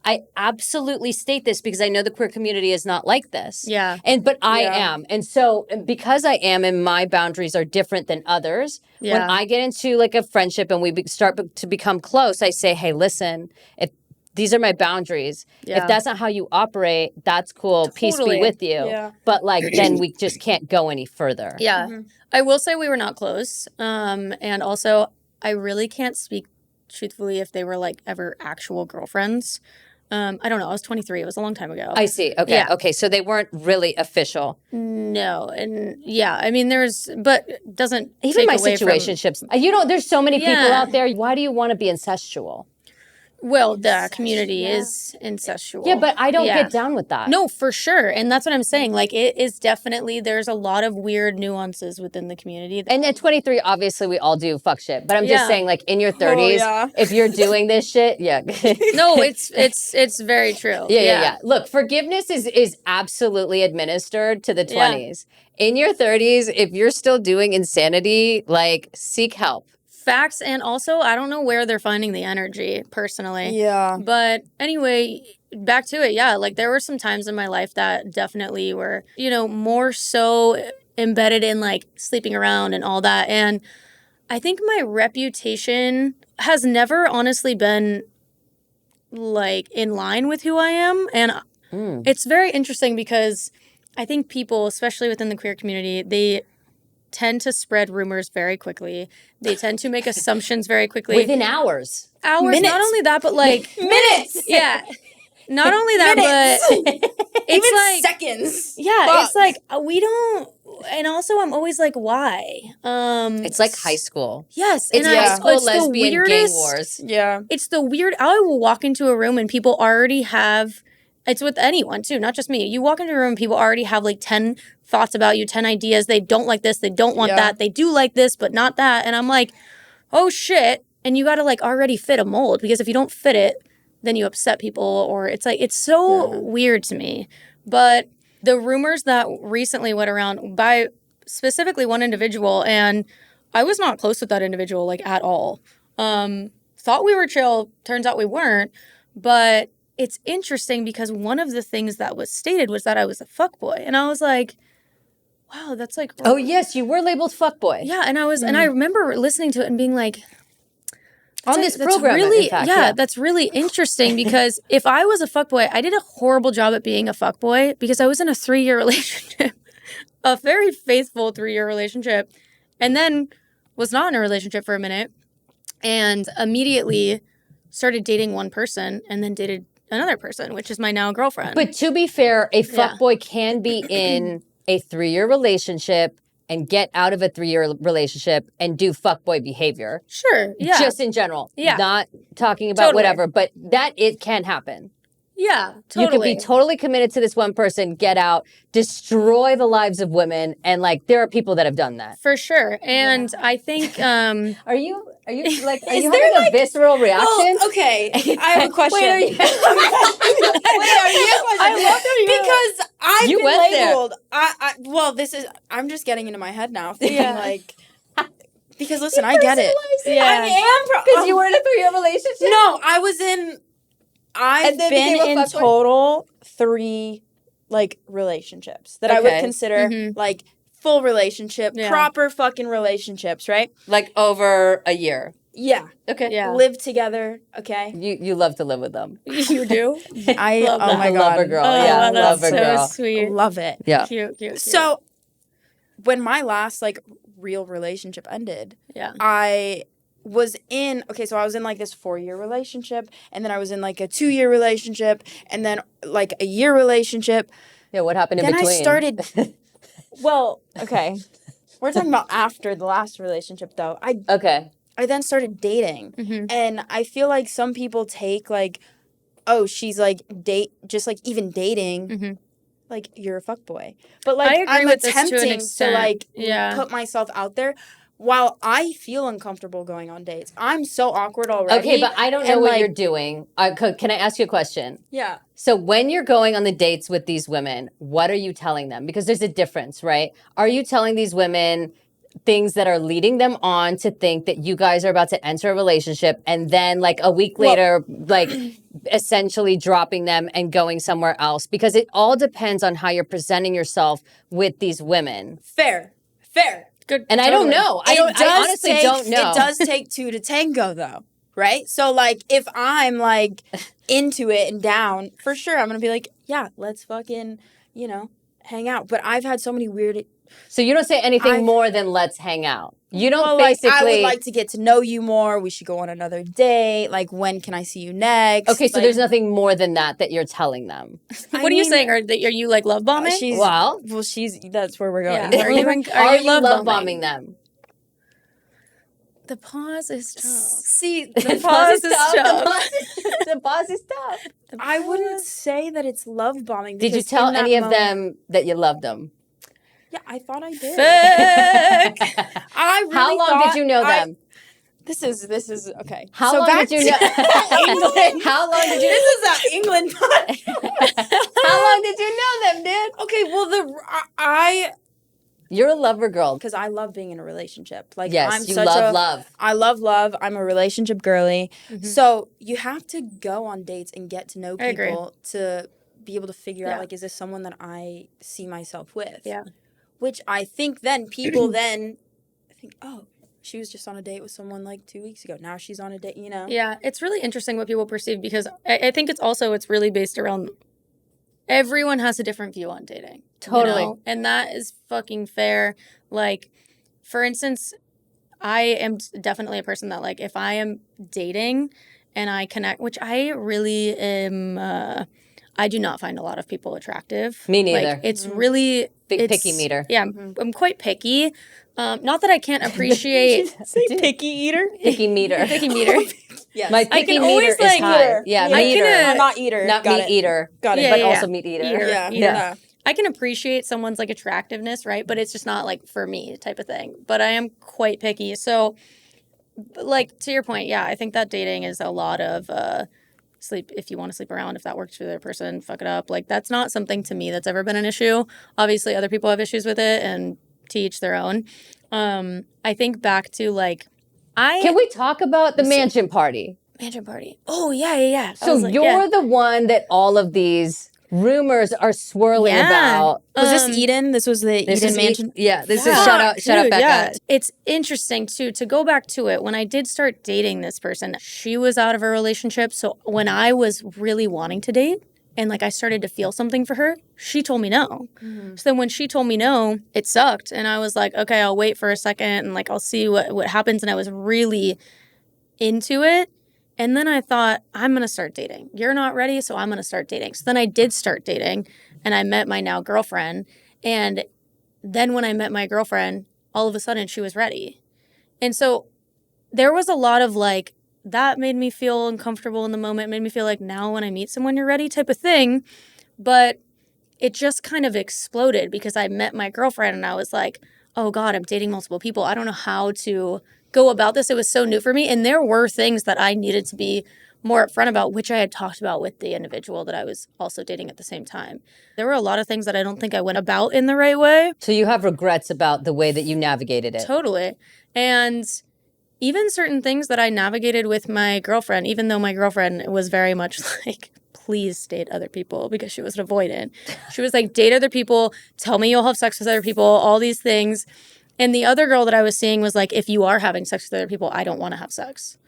I absolutely state this because I know the queer community is not like this. Yeah. But I am. And so because I am and my boundaries are different than others, when Yeah. I get into like a friendship and we start to become close, I say, hey, listen, if these are my boundaries. Yeah. If that's not how you operate, that's cool. Peace be Totally. with you. Yeah. But like, then we just can't go any further. Yeah. I will say we were not close. And also, I really can't speak truthfully if they were like ever actual girlfriends. I don't know. I was 23. It was a long time ago. I see. Okay. Yeah. Okay. So they weren't really official. No. And yeah, I mean, but it doesn't Even take my away from- situationships. There's so many people Yeah. out there. Why do you want to be incestual? Well, the community is incestual. Yeah, but I don't Yeah. get down with that. No, for sure. And that's what I'm saying. Like, it is definitely, there's a lot of weird nuances within the community. And at 23, obviously, we all do fuck shit. But I'm just Yeah. saying, like, in your 30s, yeah. if you're doing this shit, yeah. No, it's very true. Yeah. Look, forgiveness is absolutely administered to the 20s. In your 30s, if you're still doing insanity, like, seek help. Facts, and also I don't know where they're finding the energy personally. Yeah. But anyway, back to it. Yeah, like there were some times in my life that definitely were, more so embedded in like sleeping around and all that. And I think my reputation has never honestly been like in line with who I am. And it's very interesting because I think people, especially within the queer community, they tend to spread rumors very quickly. They tend to make assumptions very quickly. Within hours. Minutes. Not only that, but like minutes. Yeah. Not only that, but it's even like seconds. Yeah, Fuck. it's like we don't. And also, I'm always like, why? It's like high school. Yes, It's and high school it's the lesbian gang weirdest- wars. Yeah. It's the weird. I will walk into a room and people already have. It's with anyone too, not just me. You walk into a room and people already have like 10 thoughts about you, 10 ideas. They don't like this. They don't want that. They do like this, but not that. And I'm like, oh shit. And you got to like already fit a mold, because if you don't fit it, then you upset people, or it's like, it's so weird to me. But the rumors that recently went around by specifically one individual, and I was not close with that individual like at all. Thought we were chill. Turns out we weren't. But it's interesting because one of the things that was stated was that I was a fuckboy. And I was like, wow, that's like... Oh, yes, you were labeled fuckboy. Yeah, and I was, and I remember listening to it and being like... On this program, really, in fact, that's really interesting because if I was a fuckboy, I did a horrible job at being a fuckboy because I was in a 3-year relationship, a very faithful 3-year relationship, and then was not in a relationship for a minute, and immediately started dating one person and then dated another person, which is my now girlfriend. But to be fair, a fuckboy can be in a 3-year relationship and get out of a 3-year relationship and do fuckboy behavior. Sure, yeah. Just in general. Yeah. Not talking about whatever, but that it can happen. Yeah, totally. You could be totally committed to this one person, get out, destroy the lives of women, and like there are people that have done that. For sure. And I think Are you like are Is you there, having like- a visceral reaction? Well, okay. I have a question. Wait, are you? Wait, are you? I love that you- Because I've You been went there. labeled. Well, this is. I'm just getting into my head now, thinking like. Because listen, I get it. Yeah. I am Because you were in a 3-year relationship? No, I was in. I've And then been became a in fuckboy? total 3 like relationships that I would Okay. consider like full relationship, Yeah. proper fucking relationships, right? Like over a year. Yeah. Okay. Yeah. Live together, okay? You love to live with them. you do. I Love oh that. my god. Love a girl. Oh, yeah, that's love a so girl. sweet. Love it. Yeah. Cute. So when my last like real relationship ended, Yeah. I was in I was in like this 4-year relationship, and then I was in like a 2-year relationship, and then like a year relationship. Yeah, what happened in Then between? I started well, okay. We're talking about after the last relationship though. Okay. I then started dating. And I feel like some people take like, oh, she's like just like even dating. Like you're a fuckboy. But like I agree I'm with this to an attempting to extent. like Yeah. put myself out there while I feel uncomfortable going on dates. I'm so awkward already. Okay, but I don't know and, what like, you're doing. Can I ask you a question? Yeah. So when you're going on the dates with these women, what are you telling them? Because there's a difference, right? Are you telling these women things that are leading them on to think that you guys are about to enter a relationship, and then like a week later, like essentially dropping them and going somewhere else? Because it all depends on how you're presenting yourself with these women. Fair. Good. And I don't know. I honestly don't know. It does take 2 to tango though, right? So like if I'm like into it and down, for sure I'm going to be like, yeah, let's fucking, hang out. But I've had so many weird So you don't say anything more than let's hang out. You don't well, basically. like, I would like to get to know you more. We should go on another date. Like, when can I see you next? Okay, so like, there's nothing more than that you're telling them. What are you saying? Are you like love bombing? That's where we're going. Yeah. Are you love bombing them? The pause is tough. See, The pause is tough. The pause is tough. I wouldn't say that it's love bombing. Did you because tell in that any of moment- them that you loved them? Yeah, I thought I did. Fuck. I really How long thought did you know them? This is okay. How So long back did you know? England. How long did you? This is an England podcast. How long did you know them, dude? Okay, well You're a lover girl. Because I love being in a relationship. Like, Yes, I'm you such love a, love. I love love. I'm a relationship girly. Mm-hmm. So you have to go on dates and get to know I agree. people to be able to figure Yeah. out, like, is this someone that I see myself with? Yeah. Which I think then people then think, oh, she was just on a date with someone like 2 weeks ago. Now she's on a date, you know? Yeah, it's really interesting what people perceive because I think it's really based around everyone has a different view on dating. Totally. You know? And that is fucking fair. Like, for instance, I am definitely a person that, like, if I am dating and I connect, which I really am, I do not find a lot of people attractive. Me neither. Like, it's really... Big picky meter. Yeah, I'm quite picky. Not that I can't appreciate... Say picky eater? Picky meter. Picky meter. Yes. My picky can always always, is like, high. Yeah, Yeah. meter. Not eater. Not Got meat it. eater. Got it. Yeah, But yeah, also yeah. meat eater. Eater. Yeah. Yeah. I can appreciate someone's, like, attractiveness, right? But it's just not, like, for me type of thing. But I am quite picky. So, like, to your point, yeah, I think that dating is a lot of sleep. If you want to sleep around, if that works for the other person, fuck it up. Like, that's not something to me that's ever been an issue. Obviously, other people have issues with it, and to each their own. I think back to, like, Can we talk about the mansion party? Mansion party. Oh, yeah, yeah, yeah. So you're the one that all of these rumors are swirling about. Was this Eden? This was the Eden mansion? This is shout out Becca. Yeah. It's interesting too to go back to it. When I did start dating this person, she was out of a relationship. So when I was really wanting to date and, like, I started to feel something for her, she told me no. Mm-hmm. So then when she told me no, it sucked. And I was like, okay, I'll wait for a second and, like, I'll see what happens. And I was really into it. And then I thought, I'm going to start dating. You're not ready, so I'm going to start dating. So then I did start dating, and I met my now girlfriend. And then when I met my girlfriend, all of a sudden she was ready. And so there was a lot of, like, that made me feel uncomfortable in the moment, made me feel like now when I meet someone, you're ready type of thing. But it just kind of exploded because I met my girlfriend, and I was like, oh, God, I'm dating multiple people. I don't know how to go about this. It was so new for me. And there were things that I needed to be more upfront about, which I had talked about with the individual that I was also dating at the same time. There were a lot of things that I don't think I went about in the right way. So you have regrets about the way that you navigated it. Totally. And even certain things that I navigated with my girlfriend, even though my girlfriend was very much like, please date other people, because she was an avoidant. She was like, date other people, tell me you'll have sex with other people, all these things. And the other girl that I was seeing was like, if you are having sex with other people, I don't want to have sex.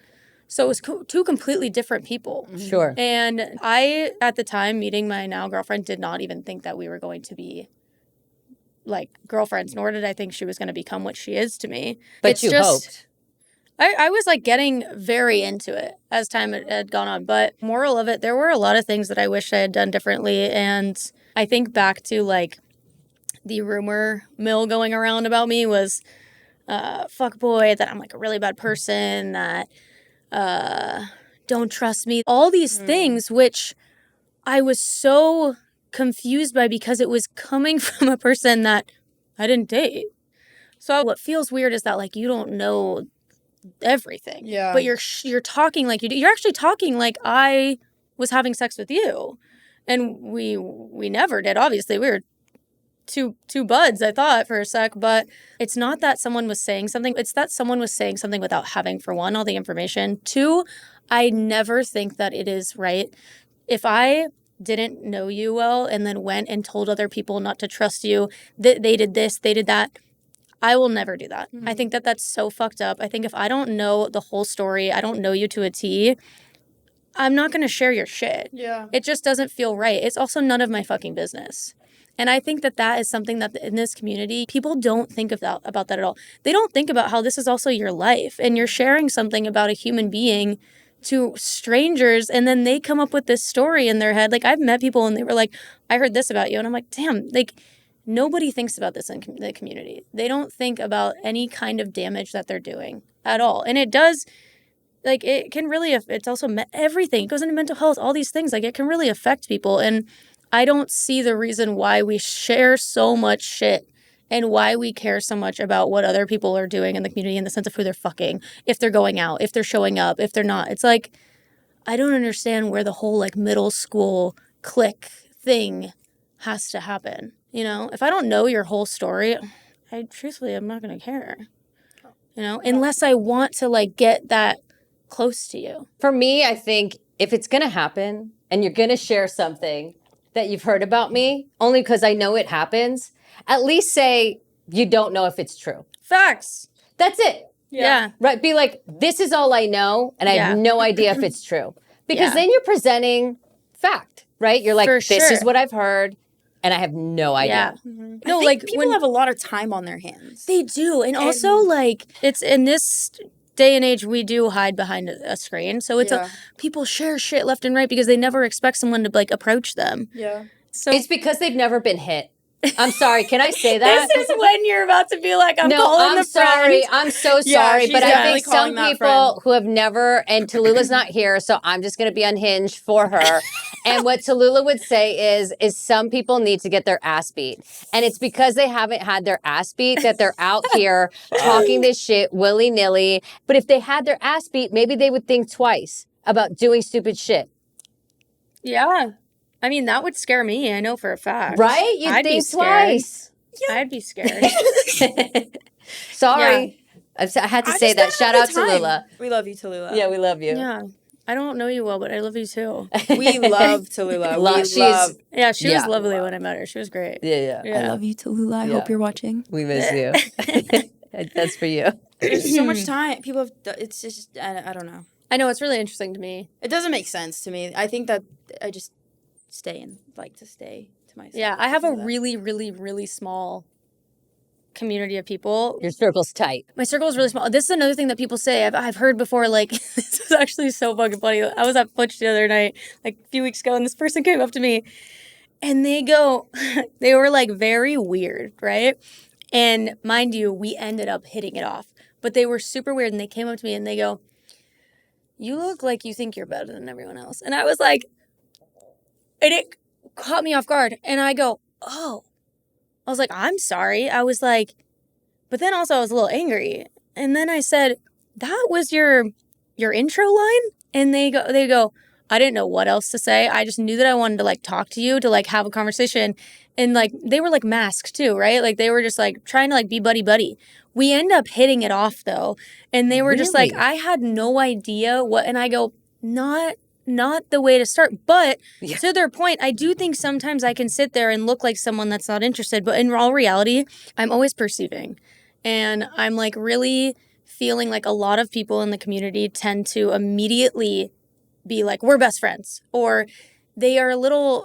So it was two completely different people. Sure. And I, at the time, meeting my now girlfriend, did not even think that we were going to be, like, girlfriends, nor did I think she was going to become what she is to me. But you hoped. I was, like, getting very into it as time had gone on. But moral of it, there were a lot of things that I wish I had done differently. And I think back to, like, the rumor mill going around about me was fuck boy, that I'm, like, a really bad person, that don't trust me. All these things, which I was so confused by because it was coming from a person that I didn't date. So what feels weird is that, like, you don't know everything. Yeah. But you're talking like you do. You're actually talking like I was having sex with you. And we never did, obviously. We were two buds, I thought, for a sec, but it's not that someone was saying something. It's that someone was saying something without having, for one, all the information. Two, I never think that it is right. If I didn't know you well and then went and told other people not to trust you, that they did this, they did that, I will never do that. I think that that's so fucked up. I think if I don't know the whole story, I don't know you to a T, I'm not going to share your shit. Yeah. It just doesn't feel right. It's also none of my fucking business. And I think that that is something that in this community, people don't think about that at all. They don't think about how this is also your life and you're sharing something about a human being to strangers, and then they come up with this story in their head. Like, I've met people and they were like, I heard this about you. And I'm like, damn, like, nobody thinks about this in the community. They don't think about any kind of damage that they're doing at all. And it does, like, it can really, it's also everything. It goes into mental health, all these things. Like, it can really affect people. And I don't see the reason why we share so much shit and why we care so much about what other people are doing in the community in the sense of who they're fucking, if they're going out, if they're showing up, if they're not. It's like, I don't understand where the whole, like, middle school clique thing has to happen. You know, if I don't know your whole story, truthfully, I'm not going to care. You know, unless I want to like get that close to you. For me, I think if it's going to happen and you're going to share something that you've heard about me, only because I know it happens, at least say you don't know if it's true. Facts. That's it. Yeah. Right? Be like, this is all I know, and I have no idea if it's true. Because then you're presenting fact, right? You're like, this is what I've heard, and I have no idea. Yeah. No, like people have a lot of time on their hands. They do. And also, like, it's in this day and age, we do hide behind a screen. So it's people share shit left and right because they never expect someone to, like, approach them. Yeah. So it's because they've never been hit. I'm sorry. Can I say that? This is when you're about to be like, I'm calling the sorry. friend. I'm so sorry. But I think some people friend. who have never, and Talula's not here, so I'm just going to be unhinged for her. And what Talula would say is some people need to get their ass beat. And it's because they haven't had their ass beat that they're out here talking this shit willy-nilly. But if they had their ass beat, maybe they would think twice about doing stupid shit. Yeah. I mean, that would scare me, I know for a fact. Right? You'd think twice. Yeah. I'd be scared. Sorry. I had to say that. Shout out to Talula. We love you, Talula. Yeah, we love you. Yeah. I don't know you well, but I love you too. We love Talula. She was lovely when I met her. She was great. Yeah. I love you, Talula. I hope you're watching. We miss you. That's for you. There's so much time. People have, it's just, I don't know. I know, it's really interesting to me. It doesn't make sense to me. I think that I just stay to myself. Yeah, I have a really, really, really small community of people. Your circle's tight. My circle is really small. This is another thing that people say. I've heard before, like, this is actually so fucking funny. I was at Butch the other night, like a few weeks ago, and this person came up to me, and they were like very weird, right? And mind you, we ended up hitting it off. But they were super weird, and they came up to me, and they go, you look like you think you're better than everyone else. And I was like, and it caught me off guard. And I go, oh. I was like, I'm sorry. I was like, but then also I was a little angry. And then I said, that was your intro line? And they go, I didn't know what else to say. I just knew that I wanted to like talk to you, to like have a conversation. And like, they were like Masc too, right? Like they were just like trying to like be buddy. We end up hitting it off though. And they were just like, I had no idea what, and I go, not the way to start. But to their point, I do think sometimes I can sit there and look like someone that's not interested. But in all reality, I'm always perceiving. And I'm like really feeling like a lot of people in the community tend to immediately be like, we're best friends. Or they are a little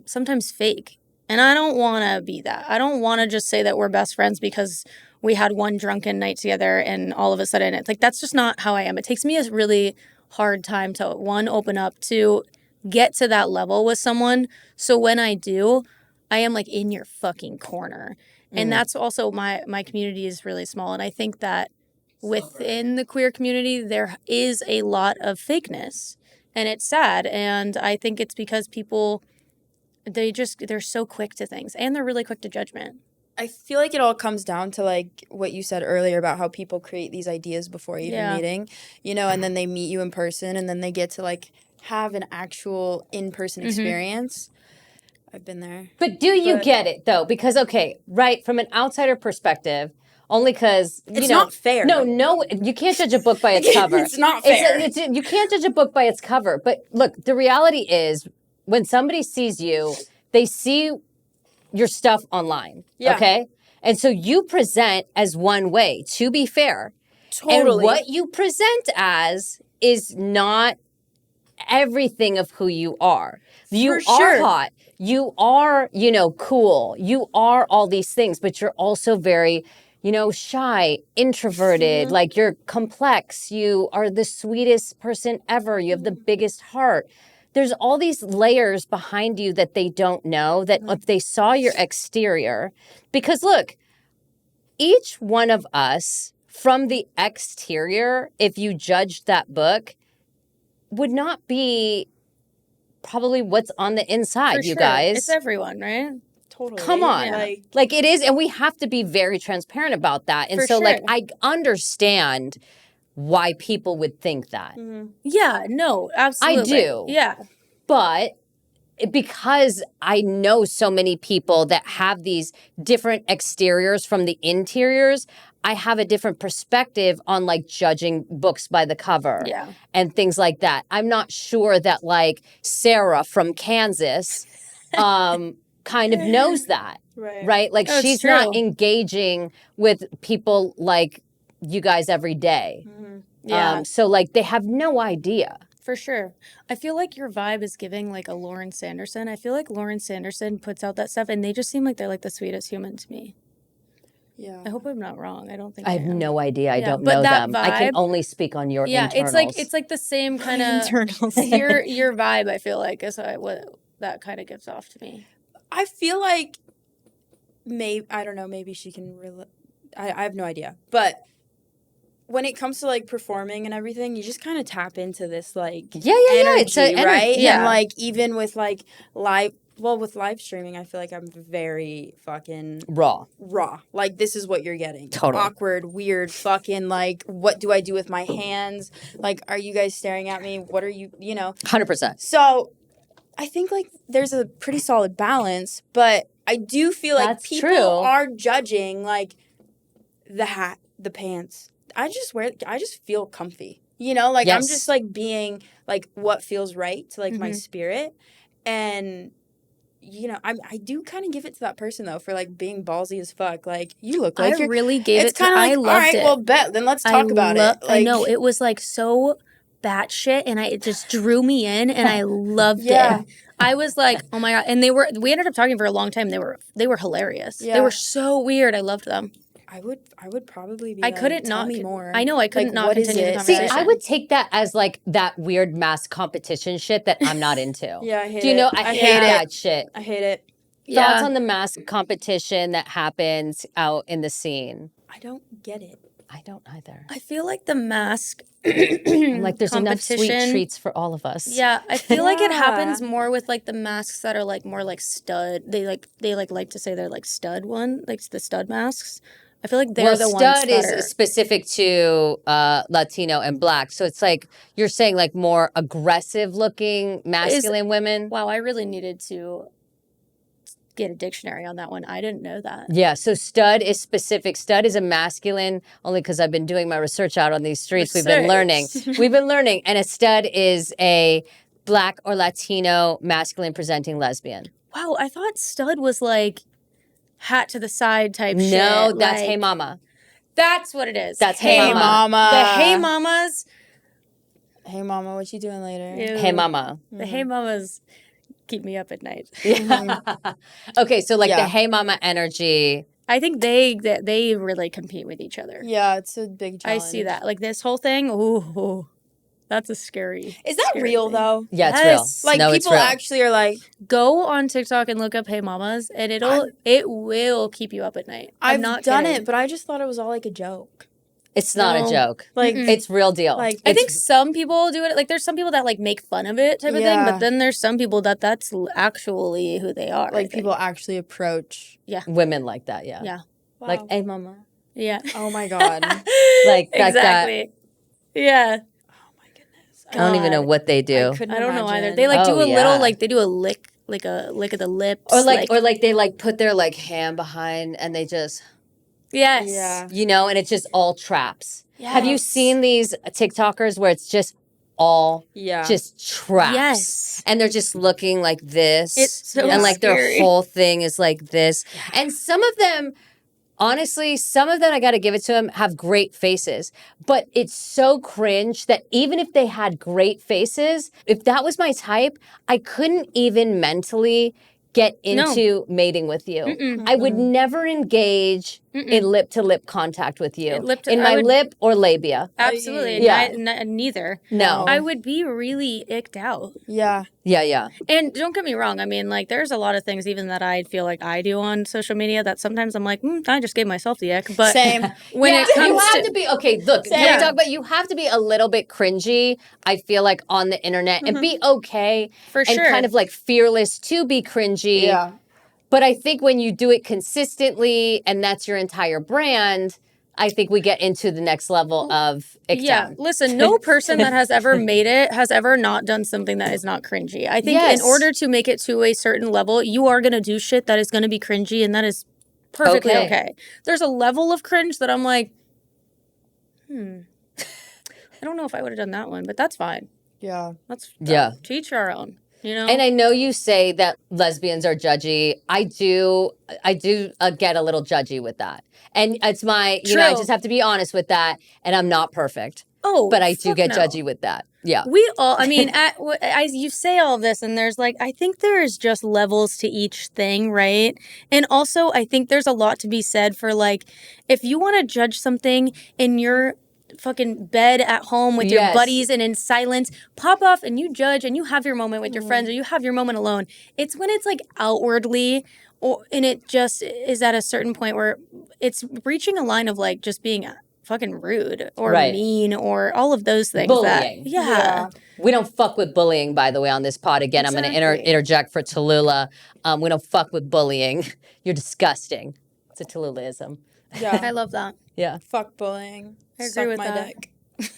sometimes fake. And I don't want to be that. I don't want to just say that we're best friends because we had one drunken night together and all of a sudden it's like, that's just not how I am. It takes me a really hard time to, one, open up, to get to that level with someone. So when I do, I am like in your fucking corner. And that's also my community is really small. And I think that within the queer community, there is a lot of fakeness. And it's sad. And I think it's because people, they're so quick to things. And they're really quick to judgment. I feel like it all comes down to like what you said earlier about how people create these ideas before even meeting, you know, and then they meet you in person and then they get to like have an actual in-person experience. I've been there. But do you get it though? Because, okay, right, from an outsider perspective, only because, it's not fair. No, you can't judge a book by its cover. It's not fair. You can't judge a book by its cover. But look, the reality is when somebody sees you, they see your stuff online, okay? And so you present as one way, to be fair. Totally. And what you present as is not everything of who you are. You are hot. You are, cool. You are all these things, but you're also very, shy, introverted, like you're complex. You are the sweetest person ever. You have the biggest heart. There's all these layers behind you that they don't know, that if they saw your exterior, because look, each one of us from the exterior, if you judged that book, would not be probably what's on the inside, you guys. It's everyone, right? Totally. Come on. Yeah. Like it is, and we have to be very transparent about that. And like, I understand why people would think that. Yeah, no, absolutely. I do. Yeah. But because I know so many people that have these different exteriors from the interiors, I have a different perspective on like judging books by the cover and things like that. I'm not sure that like Sarah from Kansas kind of knows that, right? Like she's not engaging with people like you guys every day. So like they have no idea. For sure. I feel like your vibe is giving like a Lauren Sanderson. I feel like Lauren Sanderson puts out that stuff and they just seem like they're like the sweetest human to me. Yeah. I hope I'm not wrong. I don't think I have no idea. I don't but know that them. Vibe, I can only speak on your internals. it's like the same kind of internals. your vibe, I feel like, is what that kind of gives off to me. I feel like I don't know, maybe she can I have no idea. But when it comes to like performing and everything, you just kind of tap into this like energy, It's right? Yeah. And like even with like with live streaming, I feel like I'm very fucking raw. Like this is what you're getting. Totally. Awkward, weird, fucking like what do I do with my hands? Like are you guys staring at me? What are you, 100%. So I think like there's a pretty solid balance, but I do feel like That's people true. are judging like the hat, the pants. I just feel comfy. Like I'm just like being like what feels right to like my spirit. And I do kind of give it to that person though for like being ballsy as fuck. Like you look like I really gave it to like, I loved all right, it. well bet then let's talk about it. Like, I know it was like so batshit and it just drew me in and I loved it. I was like, oh my God. And we ended up talking for a long time. They were hilarious. Yeah. They were so weird. I loved them. I would probably be. I couldn't tell not. me more. I know I couldn't like, not what is continue the it? conversation. See, I would take that as like that weird Masc Competition shit that I'm not into. Yeah, I hate it. Do you know? I hate that shit. I hate it. Thoughts on the Masc Competition that happens out in the scene? I don't get it. I don't either. I feel like the Masc I'm like there's enough sweet competition- treats for all of us. Yeah, I feel like it happens more with like the masks that are like more like stud. They like to say they're like stud one, like the stud masks. I feel like they're the ones that stud is are... specific to Latino and Black. So it's like you're saying like more aggressive looking masculine women. Wow, I really needed to get a dictionary on that one. I didn't know that. Yeah, so stud is specific. Stud is a masculine, only because I've been doing my research out on these streets. We've been learning. And a stud is a Black or Latino masculine presenting lesbian. Wow, I thought stud was like hat to the side type shit. No, that's like, Hey Mama. That's what it is. That's Hey Mama. The Hey Mamas. Hey Mama, what you doing later? Ew. Hey Mama. The Hey Mamas keep me up at night. Yeah. Okay, so like the Hey Mama energy. I think they really compete with each other. Yeah, it's a big challenge. I see that. Like this whole thing, ooh, that's a scary. Is that real thing. though? Yeah, it's Yes. real. Like No, it's people real. actually are like, Go on TikTok and look up Hey Mamas, and it will keep you up at night. I've not done kidding. it, but I just thought it was all like a joke. It's not a No. joke. Like, It's real deal. Like, I think some people do it. Like, there's some people that like make fun of it type of thing, Yeah. but then there's some people that's actually who they are. I like think. people actually approach. Women like that, yeah. Yeah. Wow. Like, Hey Mama. Yeah. Oh my god. Like that exactly. Yeah. Oh my goodness. I don't even know what they do. I don't know either. They like Oh, do a yeah. little like they do a lick of the lips. Or like they like put their like hand behind and they just yes. Yeah. and it's just all traps. Have you seen these TikTokers where it's just all Yeah. just traps? Yes. And they're just looking like this. It's so and like scary. their whole thing is like this. And some of them, honestly, I got to give it to them, have great faces. But it's so cringe that even if they had great faces, if that was my type, I couldn't even mentally get into mating with you. I would never engage in lip-to-lip contact with you. In my lip or labia. Absolutely. Yeah. Neither. No. I would be really icked out. Yeah. Yeah. And don't get me wrong. I mean, like, there's a lot of things even that I feel like I do on social media that sometimes I'm like, I just gave myself the ick. But Same. when it comes you have to to be okay. Look, can we talk about? You have to be a little bit cringy. I feel like on the internet and be okay For and sure. kind of like fearless to be cringy. Yeah. But I think when you do it consistently and that's your entire brand, I think we get into the next level of Yeah, icktown. listen, no person that has ever made it has ever not done something that is not cringy. I think in order to make it to a certain level, you are going to do shit that is going to be cringy, and that is perfectly okay. There's a level of cringe that I'm like, I don't know if I would have done that one, but that's fine. Yeah. That's Yeah. to each our own, you know? And I know you say that lesbians are judgy. I do get a little judgy with that. And it's my, you know, I True. just have to be honest with that. And I'm not perfect. Oh, but I do fuck get no. judgy with that. Yeah. We all, I mean, as you say all this, and there's like, I think there's just levels to each thing, right? And also, I think there's a lot to be said for like, if you want to judge something in your fucking bed at home with your buddies and in silence, pop off and you judge and you have your moment with your friends or you have your moment alone. It's when it's like outwardly, and it just is at a certain point where it's reaching a line of like just being fucking rude or mean or all of those things. Bullying. Yeah. We don't fuck with bullying, by the way, on this pod. Again, I'm going to interject for Talula. We don't fuck with bullying. You're disgusting. It's a Talulaism. Yeah. I love that. Yeah. Fuck bullying. I agree Suck with my that. dick.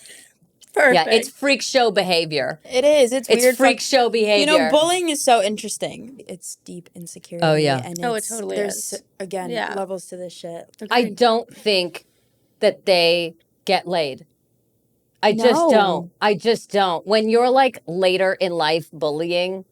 Perfect. Yeah, it's freak show behavior. It is. It's weird. Freak show behavior. You know, bullying is so interesting. It's deep insecurity. Oh, yeah. And it totally there's, is. Again, levels to this shit. I don't think that they get laid. I just don't. When you're like later in life bullying,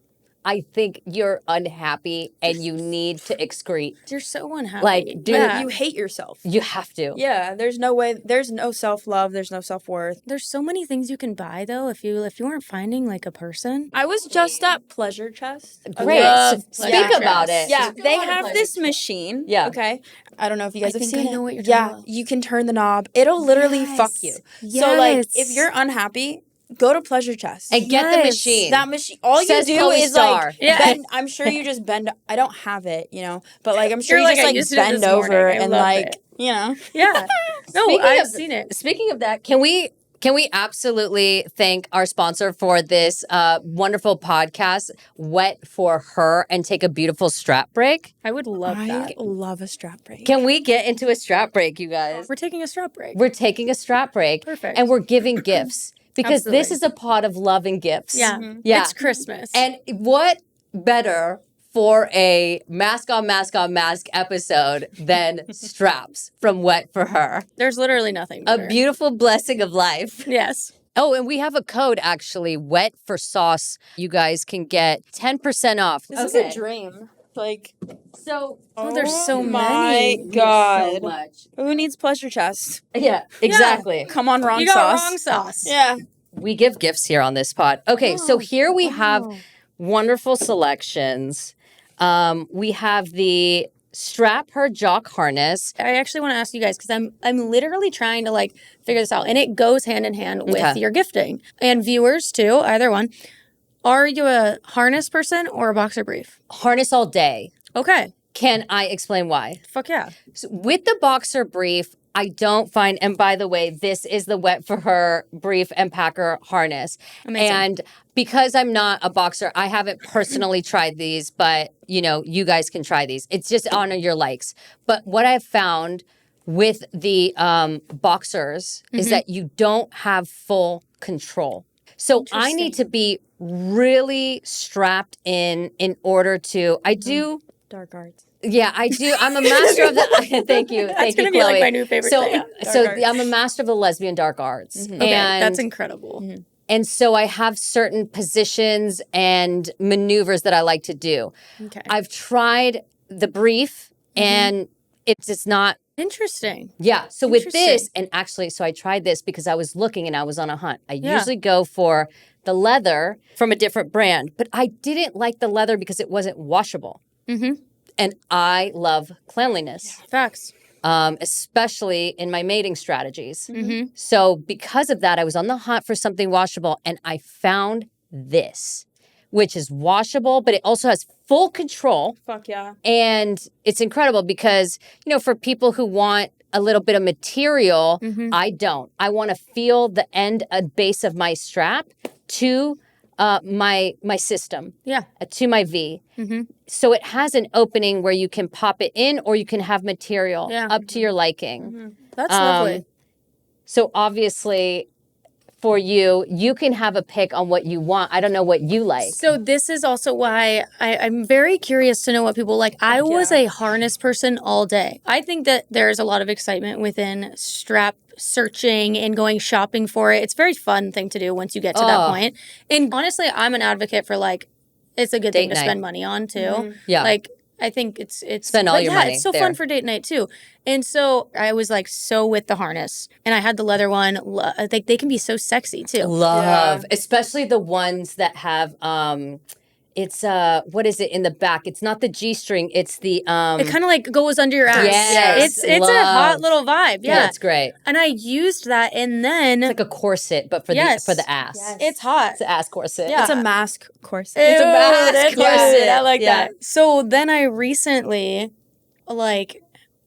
I think you're unhappy and you need to excrete. You're so unhappy. Like, dude, you hate yourself. You have to. Yeah, there's no way. There's no self-love. There's no self-worth. There's so many things you can buy though if you aren't finding like a person. I was just at Pleasure Chest. Great. Speak about it. Yeah, they have this machine. Yeah. Okay. I don't know if you guys have seen it. I know what you're talking about. You can turn the knob. It'll literally fuck you. So like, if you're unhappy, go to Pleasure Chest and get the machine. That machine. All Says you do Chloe is Star. like bend. I'm sure you just bend. I don't have it, you know, but like I'm sure You're you like, I just used like it bend this over morning. I and love like it. you know. Yeah. No, Speaking I've of- seen it. Speaking of that, can we absolutely thank our sponsor for this wonderful podcast, Wet for Her, and take a beautiful strap break? I would love that. I love a strap break. Can we get into a strap break, you guys? We're taking a strap break. We're taking a strap break. Perfect. And we're giving gifts because this Absolutely. is a pod of love and gifts. Yeah. Yeah. It's Christmas. And what better for a mask on mask episode than straps from Wet for Her? There's literally nothing better. A beautiful blessing of life. Yes. Oh, and we have a code actually, Wet for Sauce. You guys can get 10% off. This is a dream. Like, So, there's so my many. God. so much. Who needs Pleasure Chest? Yeah, exactly. Come on, wrong You sauce. got wrong sauce. Yeah. We give gifts here on this pod. Okay, so here we have wonderful selections. We have the Strap Her Jock Harness. I actually want to ask you guys because I'm literally trying to like figure this out, and it goes hand in hand with your gifting and viewers too. Either one. Are you a harness person or a boxer brief? Harness all day. Okay. Can I explain why? Fuck yeah. So with the boxer brief, I don't find, and by the way, this is the Wet for Her brief and packer harness. Amazing. And because I'm not a boxer, I haven't personally tried these, but you know, you guys can try these. It's just on your likes. But what I've found with the boxers is that you don't have full control. So I need to be really strapped in order to, I do. Dark arts. Yeah, I do. I'm a master of the. Thank you, That's thank you, gonna be Chloe. like my new favorite thing. I'm a master of the lesbian dark arts, Okay, and that's incredible. and so I have certain positions and maneuvers that I like to do. Okay. I've tried the brief, and it's just not. Interesting. Yeah. So with this, Interesting. and actually, so I tried this because I was looking and I was on a hunt. I usually go for the leather from a different brand, but I didn't like the leather because it wasn't washable. And I love cleanliness, Facts. especially in my mating strategies. So because of that, I was on the hunt for something washable, and I found this, which is washable, but it also has full control. Fuck yeah. And it's incredible because, you know, for people who want a little bit of material, I don't. I want to feel the end base of my strap to my system. Yeah. To my V. So it has an opening where you can pop it in or you can have material up to your liking. That's lovely. So obviously, for you, you can have a pick on what you want. I don't know what you like. So this is also why I'm very curious to know what people like. I was a harness person all day. I think that there's a lot of excitement within strap searching and going shopping for it. It's a very fun thing to do once you get to that point. And honestly, I'm an advocate for like, it's a good thing to spend money on too. Yeah. Like, I think it's Spend all your money it's so there. fun for date night too. And so I was like so with the harness, and I had the leather one. I think they can be so sexy too. Love, especially the ones that have it's what is it in the back? It's not the G-string, it's the It kind of like goes under your ass. Yes, It's a hot little vibe. Yeah, it's great. And I used that, and then It's like a corset, but for the ass. Yes. It's hot. It's an ass corset. Yeah. It's a Masc corset. It's a Masc corset. I like Yeah. that. So then I recently, like,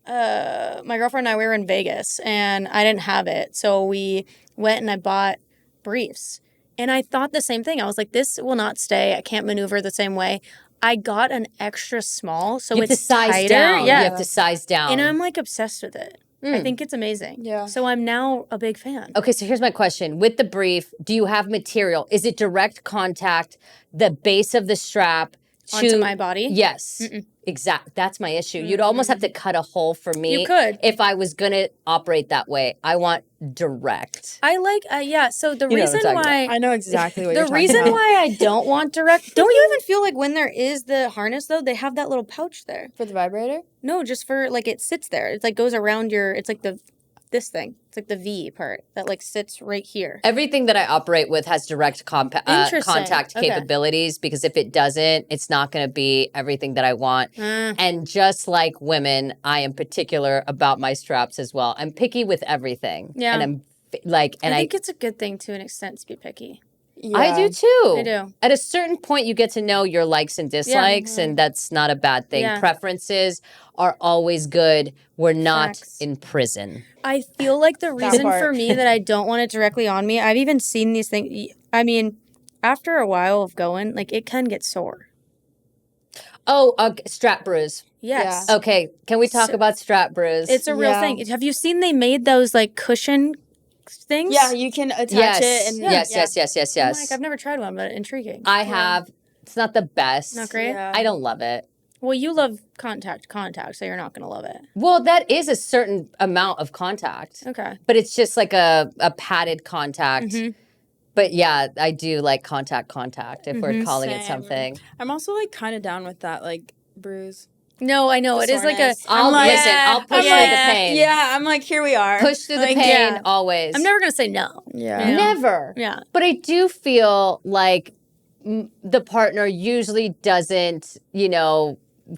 my girlfriend and I, we were in Vegas, and I didn't have it, so we went and I bought briefs. And I thought the same thing. I was like, this will not stay. I can't maneuver the same way. I got an extra small, so You have it's to size tighter. down. Yeah. You have to size down. And I'm like obsessed with it. I think it's amazing. Yeah. So I'm now a big fan. Okay, so here's my question. With the brief, do you have material? Is it direct contact, the base of the strap Onto my body? Yes. Exactly. That's my issue. You'd almost have to cut a hole for me. You could. If I was going to operate that way. I want direct. I like, so the You know what I'm reason talking why... I know exactly what The you're talking reason about. why I don't want direct... Don't you even feel like when there is the harness, though, they have that little pouch there? For the vibrator? No, just for, like, it sits there. It's like goes around your... It's like this thing. It's like the V part that, like, sits right here. Everything that I operate with has direct Interesting. contact Okay. capabilities because if it doesn't, it's not going to be everything that I want. And just like women, I am particular about my straps as well. I'm picky with everything. Yeah. And I'm like, and I think it's a good thing, to an extent, to be picky. Yeah. I do too. I do. At a certain point, you get to know your likes and dislikes, and that's not a bad thing. Yeah. Preferences are always good. We're not Facts. in prison. I feel like the reason part. for me that I don't want it directly on me, I've even seen these things. I mean, after a while of going, like, it can get sore. Oh, strap bruise. Yes. Yeah. Okay, can we talk about strap bruise? It's a real Yeah. thing. Have you seen they made those, like, cushion things? Yeah, you can attach yes, it and yes. I'm like, I've never tried one, but intriguing. I have. It's not the best. Not great? Yeah. I don't love it. Well, you love contact, so you're not going to love it. Well, that is a certain amount of contact, Okay. but it's just like a padded contact. Mm-hmm. But yeah, I do like contact if we're calling it Same. something. I'm also like kind of down with that like bruise. No, I know. It is like a... soreness. I'll like- listen. I'll push Yeah. through the pain. Yeah, I'm like, here we are. Push through the Like, pain yeah. always. I'm never going to say no. Yeah. You know? Never. Yeah. But I do feel like the partner usually doesn't,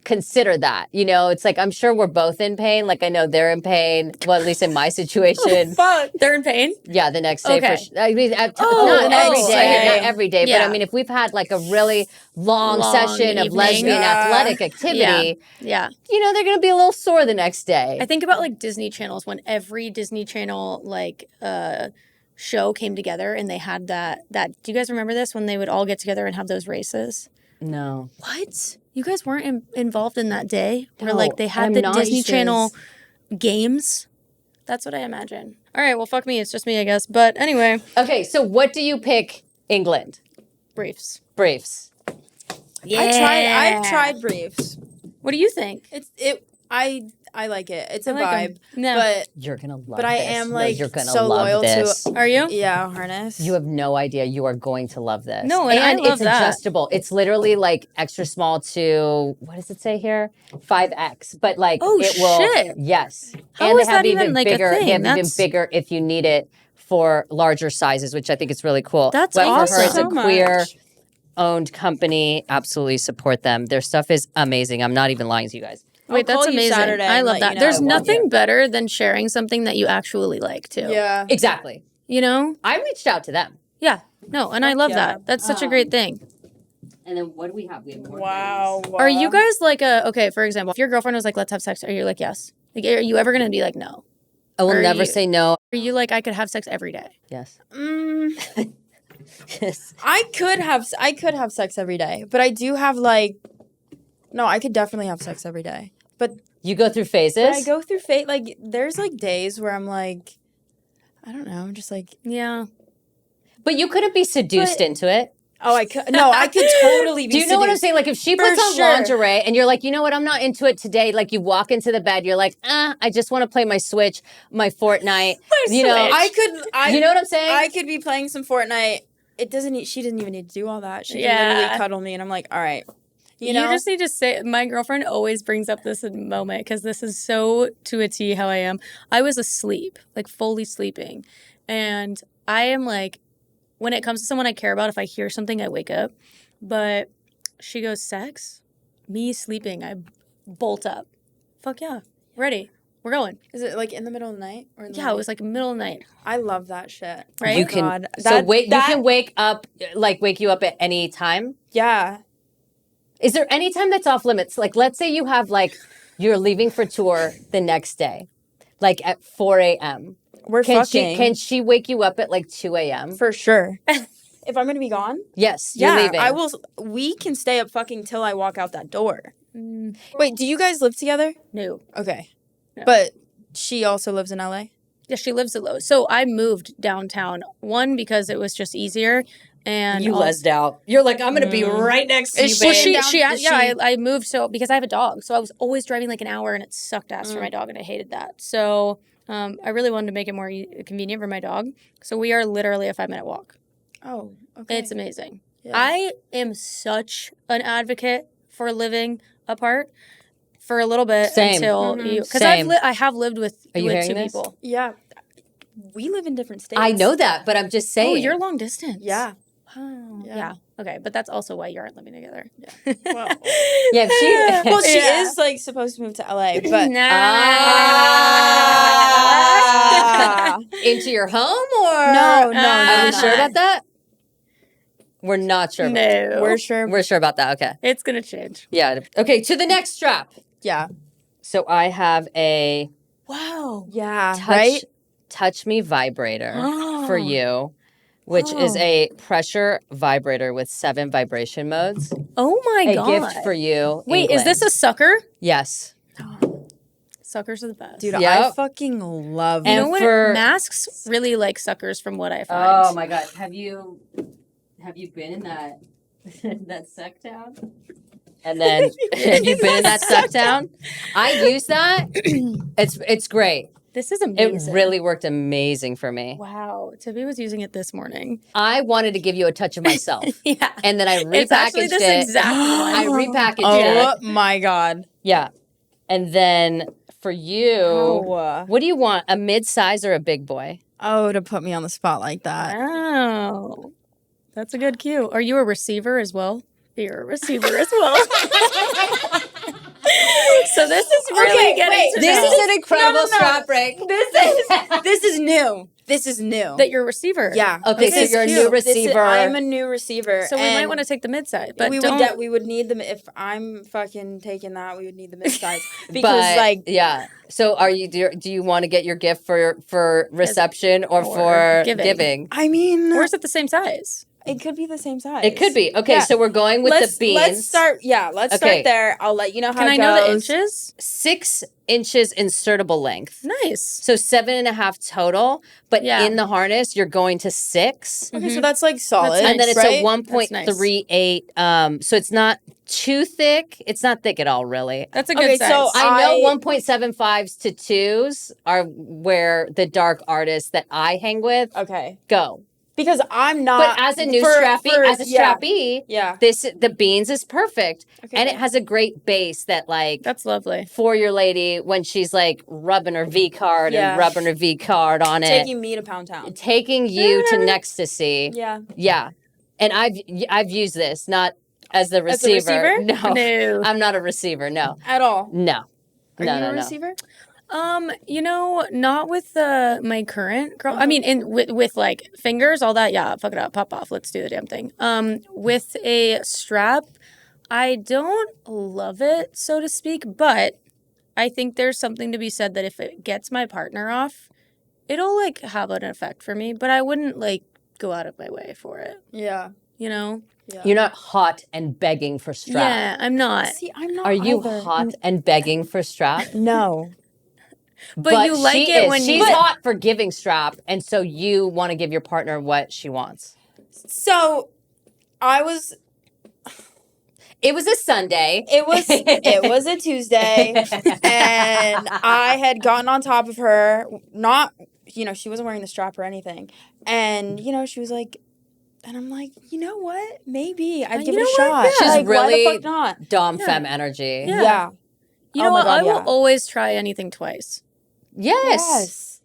consider that. It's like I'm sure we're both in pain. Like I know they're in pain. Well, at least in my situation. Fuck. They're in pain? Yeah, the next day. Okay. I mean, not Oh, every oh, day, okay. not every day. Yeah. But I mean, if we've had like a really long Long session of evening. lesbian Yeah. athletic activity, Yeah. they're going to be a little sore the next day. I think about like Disney channels when every Disney Channel like show came together and they had that do you guys remember this when they would all get together and have those races? No. What? You guys weren't involved in that day where No, like they had I'm the not Disney races. Channel games? That's what I imagine. All right, well fuck me, it's just me I guess. But anyway, Okay, so what do you pick? England. briefs. Briefs. Yeah. I've tried briefs. What do you think? I like it. It's a I like 'em. vibe. No. But You're going to love But I this. am, No, like, you're gonna so love loyal to- this. Are you? yeah, harness. You have no idea. You are going to love this. No, and I love it's that. adjustable. It's literally like extra small to what does it say here? 5X. But like Oh, it will. shit. Yes. How and is they have that even, like, a bigger. thing? They have even That's- bigger if you need it for larger sizes, which I think is really cool. That's but for her, it's a awesome. So queer much. owned company. Absolutely support them. Their stuff is amazing. I'm not even lying to you guys. Wait, I'll that's call you amazing. Saturday I and love let that. you know. There's I want nothing better than sharing something that you actually like too. Yeah. Exactly. You know? I reached out to them. Yeah. No, and I love yeah. that. That's such a great thing. And then what do we have? We have more Wow. things. Are you guys like okay, for example, if your girlfriend was like, let's have sex, are you like, yes? Like, are you ever going to be like, no? I will Are never you- say no. Are you like, I could have sex every day? Yes. Yes. I could have sex every day, but I do have like no, I could definitely have sex every day. but You go through phases? I go through like, there's, like, days where I'm, like, I don't know, I'm just, like... Yeah. But you couldn't be seduced into it. Oh, I could totally be Do you know what I'm seduced. saying? Like, if she puts on lingerie and you're like, you know what, I'm not into it today. Like, you walk into the bed, you're like, I just want to play my Switch, my Fortnite. You know, you know what I'm saying? I could be playing some Fortnite. She doesn't even need to do all that. She can literally cuddle me, and I'm like, all right. You know? Just need to say, my girlfriend always brings up this moment because this is so to a T how I am. I was asleep, like fully sleeping. And I am like, when it comes to someone I care about, if I hear something, I wake up. But she goes, sex? Me sleeping, I bolt up. Fuck yeah. Ready. We're going. Is it like in the middle of the night? Or it was like middle of the night. I love that shit. Right? You can, you can wake you up at any time? Yeah. Is there any time that's off limits? Like, let's say you have, like, you're leaving for tour the next day, like at 4 a.m. Can she wake you up at like 2 a.m.? For sure. If I'm going to be gone? Yes, you're leaving. I will. We can stay up fucking till I walk out that door. Wait, do you guys live together? No. Okay. No. But she also lives in LA? Yeah, she lives in Lowe's. So I moved downtown, one, because it was just easier. And you lesed out. You're like, I'm going to be right next to you, babe. I moved because I have a dog. So I was always driving like an hour, and it sucked ass for my dog, and I hated that. So I really wanted to make it more convenient for my dog. So we are literally a 5-minute walk. Oh, okay. It's amazing. Yeah. I am such an advocate for living apart for a little bit until you... Because I have lived with two people. Yeah. We live in different states. I know that, but I'm just saying. Oh, you're long distance. Yeah. Oh, yeah. Okay, but that's also why you aren't living together. Yeah. Well, she is like supposed to move to LA, but into your home or no. Are you sure about that? We're not sure. No, we're sure. We're sure about that. Okay, it's gonna change. Yeah. Okay, to the next strap. Yeah. So I have a touch me vibrator for you. Which is a pressure vibrator with 7 vibration modes. Oh my God. A gift for you. Wait, England. is this a sucker? Yes. Suckers are the best. Dude, I fucking love You know what? Mascs really like suckers from what I find. Oh my God. Have you been in that suck town? And then have you been in that suck town? I use that. It's great. This is amazing. It really worked amazing for me. Wow. Tiffy was using it this morning. I wanted to give you a touch of myself. Yeah. And then I repackaged it's actually this exact one. I repackaged it. Oh my God. Yeah. And then for you, what do you want? A mid-size or a big boy? Oh, to put me on the spot like that. Oh. That's a good cue. Are you a receiver as well? You're a receiver as well. So this is really getting to this is an incredible strap break. This is new. This is new. That you're a receiver. Yeah. Okay, so you're a new receiver. I'm a new receiver. So we might want to take the mid-size. But we would need them if I'm fucking taking that. We would need the mid-size because So do you want to get your gift for reception or for giving? I mean, or is it the same size? It could be the same size. It could be. Okay, so we're going with the beans. Let's start there. I'll let you know how it goes. Can I know the inches? 6 inches insertable length. Nice. So 7.5 total, but in the harness, you're going to 6. Okay, so that's like solid. And then it's a 1.38. So it's not too thick. It's not thick at all, really. That's a good size. So I know 1.75s to 2s are where the dark artists that I hang with go. Because I'm not. But as a new strappy, the beans is perfect. Okay, and it has a great base that that's lovely. For your lady when she's rubbing her V card and rubbing her V card on it. Taking me to Pound Town. Taking you to Necstasy. Yeah. Yeah. And I've used this, not as the receiver. As a receiver? No. I'm not a receiver, no. At all? No. Are you a receiver? Not with my current girl. I mean, with fingers, all that. Yeah, fuck it up, pop off. Let's do the damn thing. With a strap, I don't love it, so to speak, but I think there's something to be said that if it gets my partner off, it'll have an effect for me. But I wouldn't go out of my way for it. Yeah. you know? You're not hot and begging for strap. Yeah, I'm not. See, I'm not. Are you either. hot and begging for strap? No. But you like she it is. when She's you... hot for giving strap, and so you want to give your partner what she wants. So, I was. It was a Sunday. It was a Tuesday, and I had gotten on top of her. Not, she wasn't wearing the strap or anything, and she was like. And I'm like, you know what? Maybe I'd give it a shot. Yeah. She's like, really why the fuck not? Dom femme energy. Yeah. You know what? I will always try anything twice. Yes.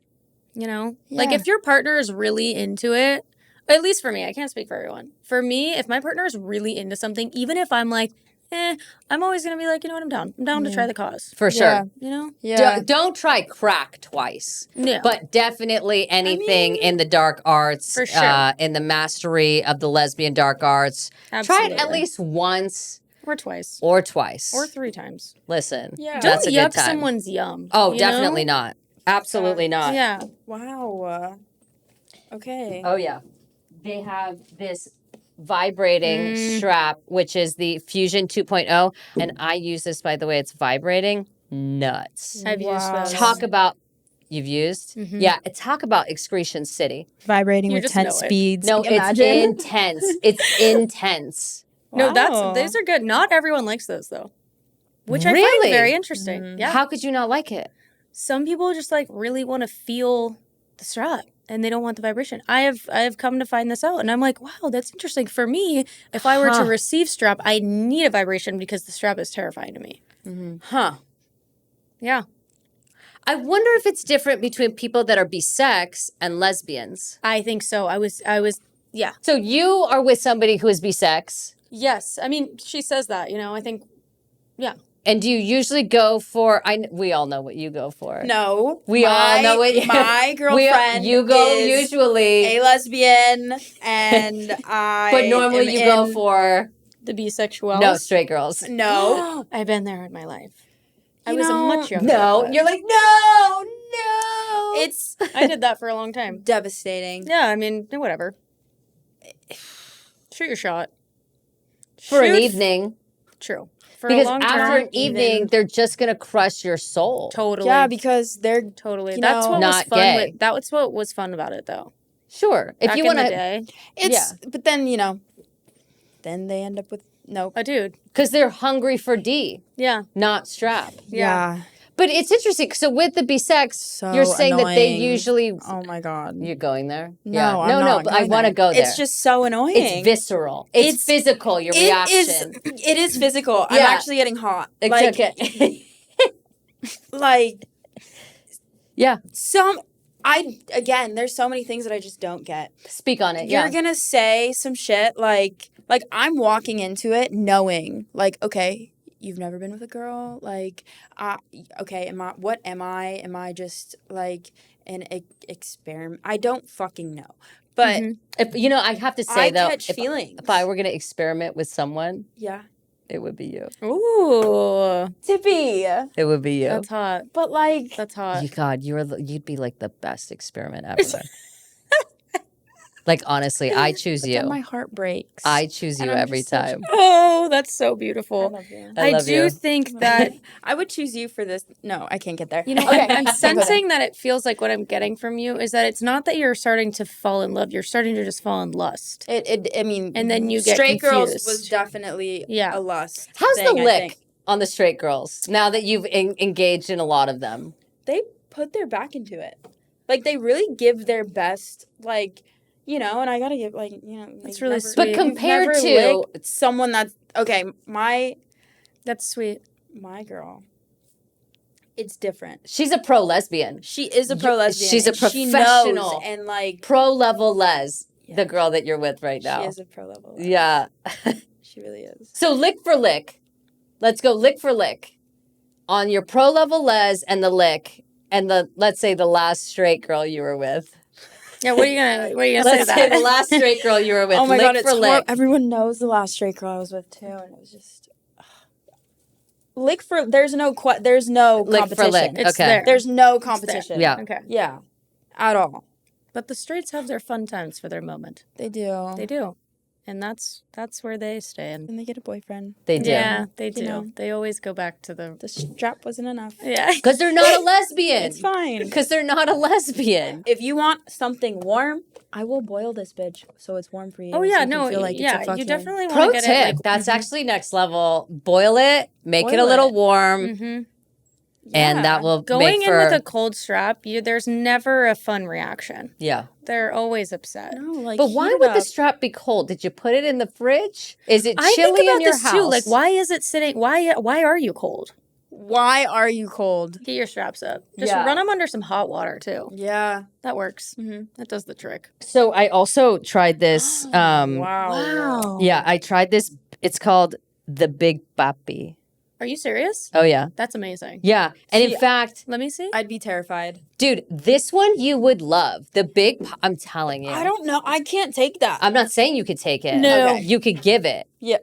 You know? Like, if your partner is really into it, at least for me, I can't speak for everyone. For me, if my partner is really into something, even if I'm like, I'm always going to be like, you know what, I'm down. I'm down to try the cause. For sure. You know? Yeah. Don't try crack twice. Yeah. But definitely anything in the dark arts. For sure. In the mastery of the lesbian dark arts. Absolutely. Try it at least once. Or twice. Or twice. Or 3 times. Listen. Yeah. That's Don't a good yuck time. someone's yum. Oh, you definitely know? not. Absolutely not. Yeah. Wow. Okay. Oh, yeah. They have this vibrating strap, which is the Fusion 2.0. And I use this, by the way, it's vibrating. Nuts. I've used those. Talk about, you've used? Yeah, talk about excretion city. Vibrating You with just 10 know it. speeds. No, Imagine. it's intense. It's intense. No, Wow. those are good. Not everyone likes those, though. Which I Really? find very interesting. Yeah. How could you not like it? Some people just like really want to feel the strap and they don't want the vibration. I have come to find this out and I'm like, wow, that's interesting. For me, if I were to receive strap, I need a vibration because the strap is terrifying to me. Huh. Yeah. I wonder if it's different between people that are bisex and lesbians. I think so. I was yeah. So you are with somebody who is bisex. Yes. I mean, she says that, I think, yeah. And do you usually go for? We all know what you go for. No. We all know what my girlfriend you go is usually a lesbian, and I. but normally you go for The bisexual. no straight girls. No. I've been there in my life. I You was know, much younger. No, but you're like no. It's I did that for a long time. devastating. Yeah, I mean, whatever. Shoot your shot. For an Shoot- evening. True. For Because a long after term, an evening, they're just gonna crush your soul. totally. Yeah, because they're totally. you That's know, what was not fun. gay. That's what was fun about it, though. Sure, if Back you in want the to, day, it's but then then they end up with no. a dude. because they're hungry for D, Yeah. not strap. Yeah. But it's interesting. So with the bisex, So you're saying that they annoying. usually. Oh my god. You're going there? No, I'm no, not but I going want to there. go there. It's just so annoying. It's visceral. It's physical. Your reaction. It is physical. I'm Yeah. actually getting hot. It's Like, okay. like Yeah. there's so many things that I just don't get. Speak on it. You're Yeah. gonna say some shit like I'm walking into it knowing okay, you've never been with a girl, okay, what am I? Am I just like an experiment? I don't fucking know. But If I have to say I though, catch feelings. if I were gonna experiment with someone, Yeah. it would be you. Ooh. Tippy. It would be you. That's hot. But That's hot. God, you'd be like the best experiment ever. Like honestly, I choose then you. my heart breaks. I choose you I'm every just such a- time. Oh, that's so I beautiful. love you. I love do you. think that, I would choose you for this. No, I can't get there. I'm Can't go sensing that it feels like what I'm getting from you is that it's not that you're starting to fall in love. You're starting to just fall in lust. there. I mean, And then you get straight girls confused. was definitely Yeah. a lust. How's thing, the I lick think. on the straight girls now that you've engaged in a lot of them? They put their back into it. Like they really give their best. And I gotta give That's really never- sweet. you've But compared never to licked someone that's okay. That's sweet. My girl. It's different. she's a pro lesbian, She is a pro lesbian. she's a and she knows, professional. and pro level les. Yeah. The girl that you're with right now. she is a pro level. Yeah. She really is. So lick for lick. Let's go lick for lick on your pro level les and the lick and let's say the last straight girl you were with. Yeah, what are you gonna say Let's to say that? the last straight girl you were with. Oh my lick god, it's for lick. everyone knows the last straight girl I was with too, and it was just lick for. There's no Lick for competition. lick. It's Okay. there. There's no competition. Yeah. Okay. Yeah, at all. But the straights have their fun times for their moment. They do. They do. and that's where they stand. And they get a boyfriend. They do. Yeah, they do. You know. They always go back to the. The strap wasn't enough. Yeah. Because they're not a lesbian. It's fine. Because they're not a lesbian. If you want something warm, I will boil this bitch so it's warm for you. Oh so yeah, you no, can feel like yeah, it's a fucking... you definitely want Pro to tip. get it. Like, That's actually next level. Boil it. Make it a Boil little it. warm. And that will going make in for... with a cold strap. There's never a fun reaction. Yeah. They're always upset. No, like, But why would the strap be cold? Did you put it in the fridge? Is it I chilly think about in your this house? too. Like, why is it sitting? Why are you cold? Why are you cold? Get your straps up. Just Yeah. run them under some hot water too. Yeah. That works. That does the trick. So I also tried this. Wow. Yeah, I tried this. It's called the Big Papi. Are you serious? Oh, yeah. That's amazing. Yeah. And in See, fact, Let me see. I'd be terrified. dude, this one you would love. The Big I'm telling you. I don't know. I can't take that. I'm not saying you could take it. No. Okay. You could give it. Yeah.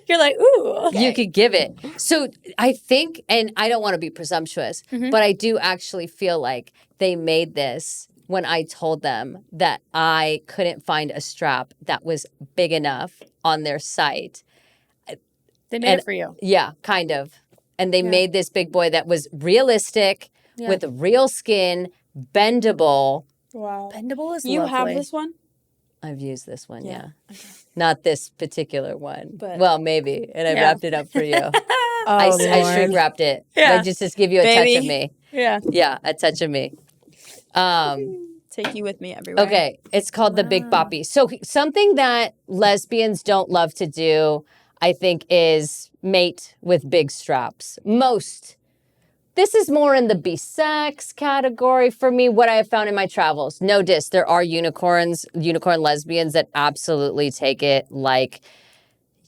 You're like, ooh. You could give it. So I think, and I don't want to be presumptuous, but I do actually feel like they made this when I told them that I couldn't find a strap that was big enough on their site. They made it for you. Yeah, kind of. And they made this big boy that was realistic, with real skin, bendable. Wow. Bendable is You lovely. have this one? I've used this one, yeah. Okay. Not this particular one. But- well, maybe. And I wrapped it up for you. Oh, I shrink wrapped it. Yeah. Like, just to give you a Baby. touch of me. Yeah. Yeah, a touch of me. Take you with me everywhere. Okay, it's called the Big Boppy. So something that lesbians don't love to do, I think, is mate with big straps. This is more in the bisex category for me, what I have found in my travels. No diss, there are unicorn lesbians that absolutely take it like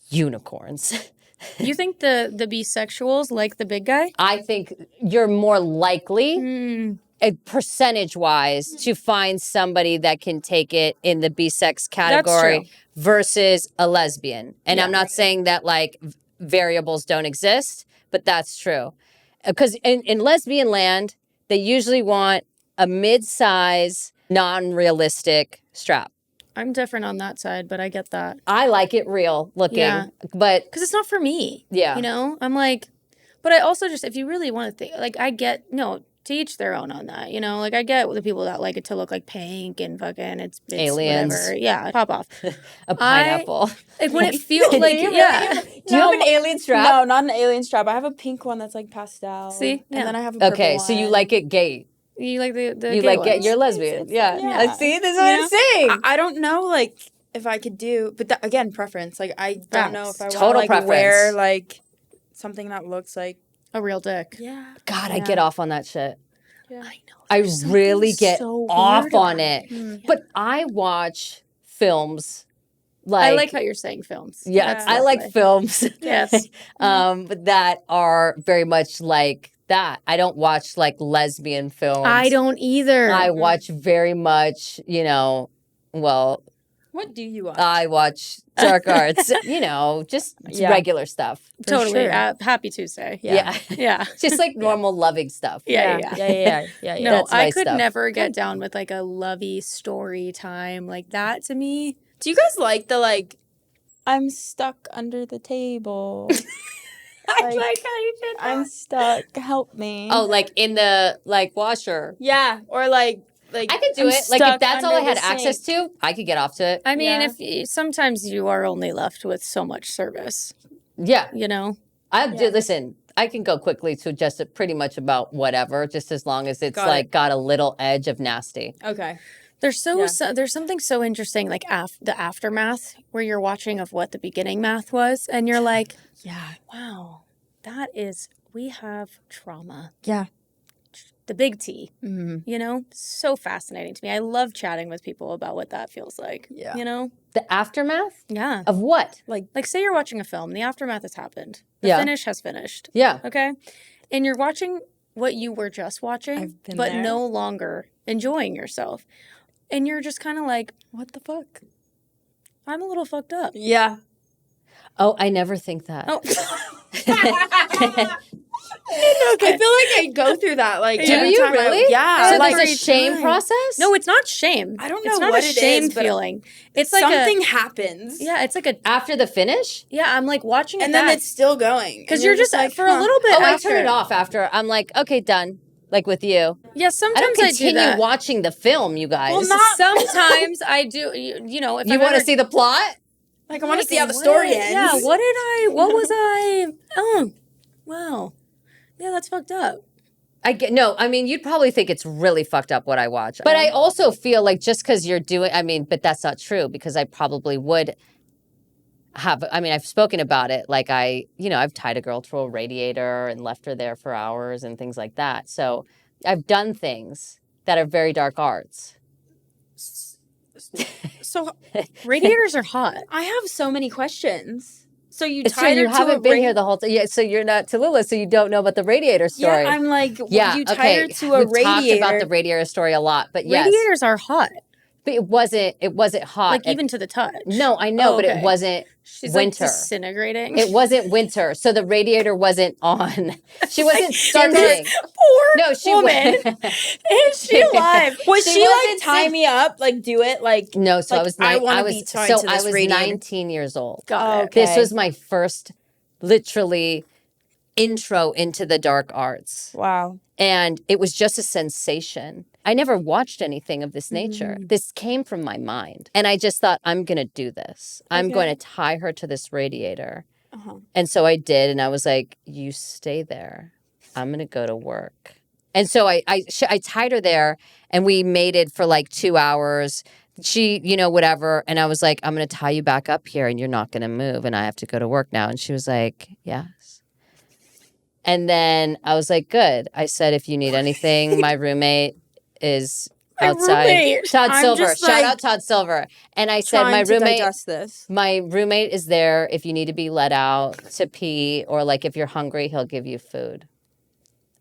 unicorns. You think the bisexuals like the big guy? I think you're more likely, percentage-wise, to find somebody that can take it in the bisex category true. versus a lesbian. And I'm not saying that, like, variables don't exist, but that's true. Because in lesbian land, they usually want a mid-size, non-realistic strap. I'm different on that side, but I get that. I like it real looking, Yeah. but Because it's not for me. Yeah. You know? I'm like, but I also just, if you really want to think, like, I get, no, to each their own on that. You know? Like, I get the people that like it to look like pink and fucking, it's Aliens. whatever. Yeah, pop off. a pineapple. Like, when it feels like, yeah. Do you have an alien strap? No, not an alien strap. I have a pink one that's like pastel. See? Yeah. And then I have a purple Okay, so you one. like it gay. You like the You gay like it. ones. You're lesbian. Yeah. yeah. Like, see, this is what I'm saying. I don't know, like, if I could do, but again, preference. Like, I don't know if I want to, Total like, preference. wear, like, something that looks like... A real dick. Yeah. God, I get off on that shit. I know. I really get so off weird on about it. But I watch films like... I like how you're saying films. Yeah, That's I like lovely. films Yes. that are very much like that. I don't watch, like, lesbian films. I don't either. I watch very much, well... What do you want? I watch dark arts, just Yeah. regular stuff. Totally. sure. Happy Tuesday. Yeah. Yeah. Just like normal loving stuff. Yeah. Yeah. No, That's my I could stuff. never get down with like a lovey story time. Like that to me. Do you guys like the, like, I'm stuck under the table? I Like, like how you did that. I'm stuck. Help me. Oh, like in the washer. Yeah. Or, like I could do I'm it. Like if stuck that's all I under had the access sink. to, I could get off to it. I mean, Yeah. sometimes you are only left with so much service, Yeah. you know? Listen, I can go quickly to just pretty much about whatever, just as long as it's Got like it. got a little edge of nasty. Okay. There's there's something so interesting, like the aftermath, where you're watching of what the beginning math was, and you're like, Yeah. wow, we have trauma. Yeah. The big T, Mm-hmm. so fascinating to me. I love chatting with people about what that feels like. Yeah. The aftermath Yeah. of what? Like say you're watching a film, the aftermath has happened. The Yeah. finish has finished. Yeah. Okay? And you're watching what you were just watching, I've been but there. no longer enjoying yourself. And you're just kind of like, What the fuck? I'm a little fucked up. Yeah. Oh, I never think that. Oh, I feel like I go through that. Like, Do every you time really? yeah. So like, there's a shame time. process? No, it's not shame. I don't It's know not what a it shame is, but feeling. It's like something happens. Yeah, it's like a. After the finish? Yeah, I'm like watching it And then back. it's still going. Because And you're just like, for a little bit Oh, I after. turn it off after. I'm like, okay, done. Like with you. Yeah, I sometimes don't do continue that. watching the film, you guys. Well, not- Sometimes I do. You know, if you I've want to ever- see the plot? Like, I want to like, see how the what- story ends. Yeah, what was I? Oh, wow. Yeah, that's fucked up. I mean, you'd probably think it's really fucked up what I watch. But I also feel like just because you're doing, but that's not true because I probably would have, I've spoken about it. Like I've tied a girl to a radiator and left her there for hours and things like that. So I've done things that are very dark arts. So, Radiators are hot. I have so many questions. So you It's true, tied her you to haven't a been here the whole time. Yeah, so you're not Talula, so you don't know about the radiator story. Yeah, I'm like, Yeah, you tied okay. her to a We've radiator. talked about the radiator story a lot, but yes. Radiators are hot, But it wasn't hot. like even to the touch. No, I know, but okay. it wasn't She's winter. like disintegrating. It wasn't winter, so the radiator wasn't on. She wasn't standing. Poor No, she woman. Is she alive? Was She she like wasn't tie sit- me up, like do it, like No, so like, I was I nine, wanna I was be tied so to I this was radiator. 19 years old. Got it. Okay. This was my first literally intro into the dark arts. Wow. And it was just a sensation. I never watched anything of this nature. This came from my mind. And I just thought, I'm going to do this. I'm Okay. going to tie her to this radiator. Uh-huh. And so I did. And I was like, you stay there. I'm going to go to work. And so I tied her there and we mated for like 2 hours. She, whatever. And I was like, I'm going to tie you back up here and you're not going to move. And I have to go to work now. And she was like, yes. And then I was like, good. I said, if you need anything, my roommate is outside. roommate. Todd I'm Silver. just, Shout like, out Todd Silver. And I said, Trying to digest this. my roommate is there if you need to be let out to pee or like if you're hungry, he'll give you food.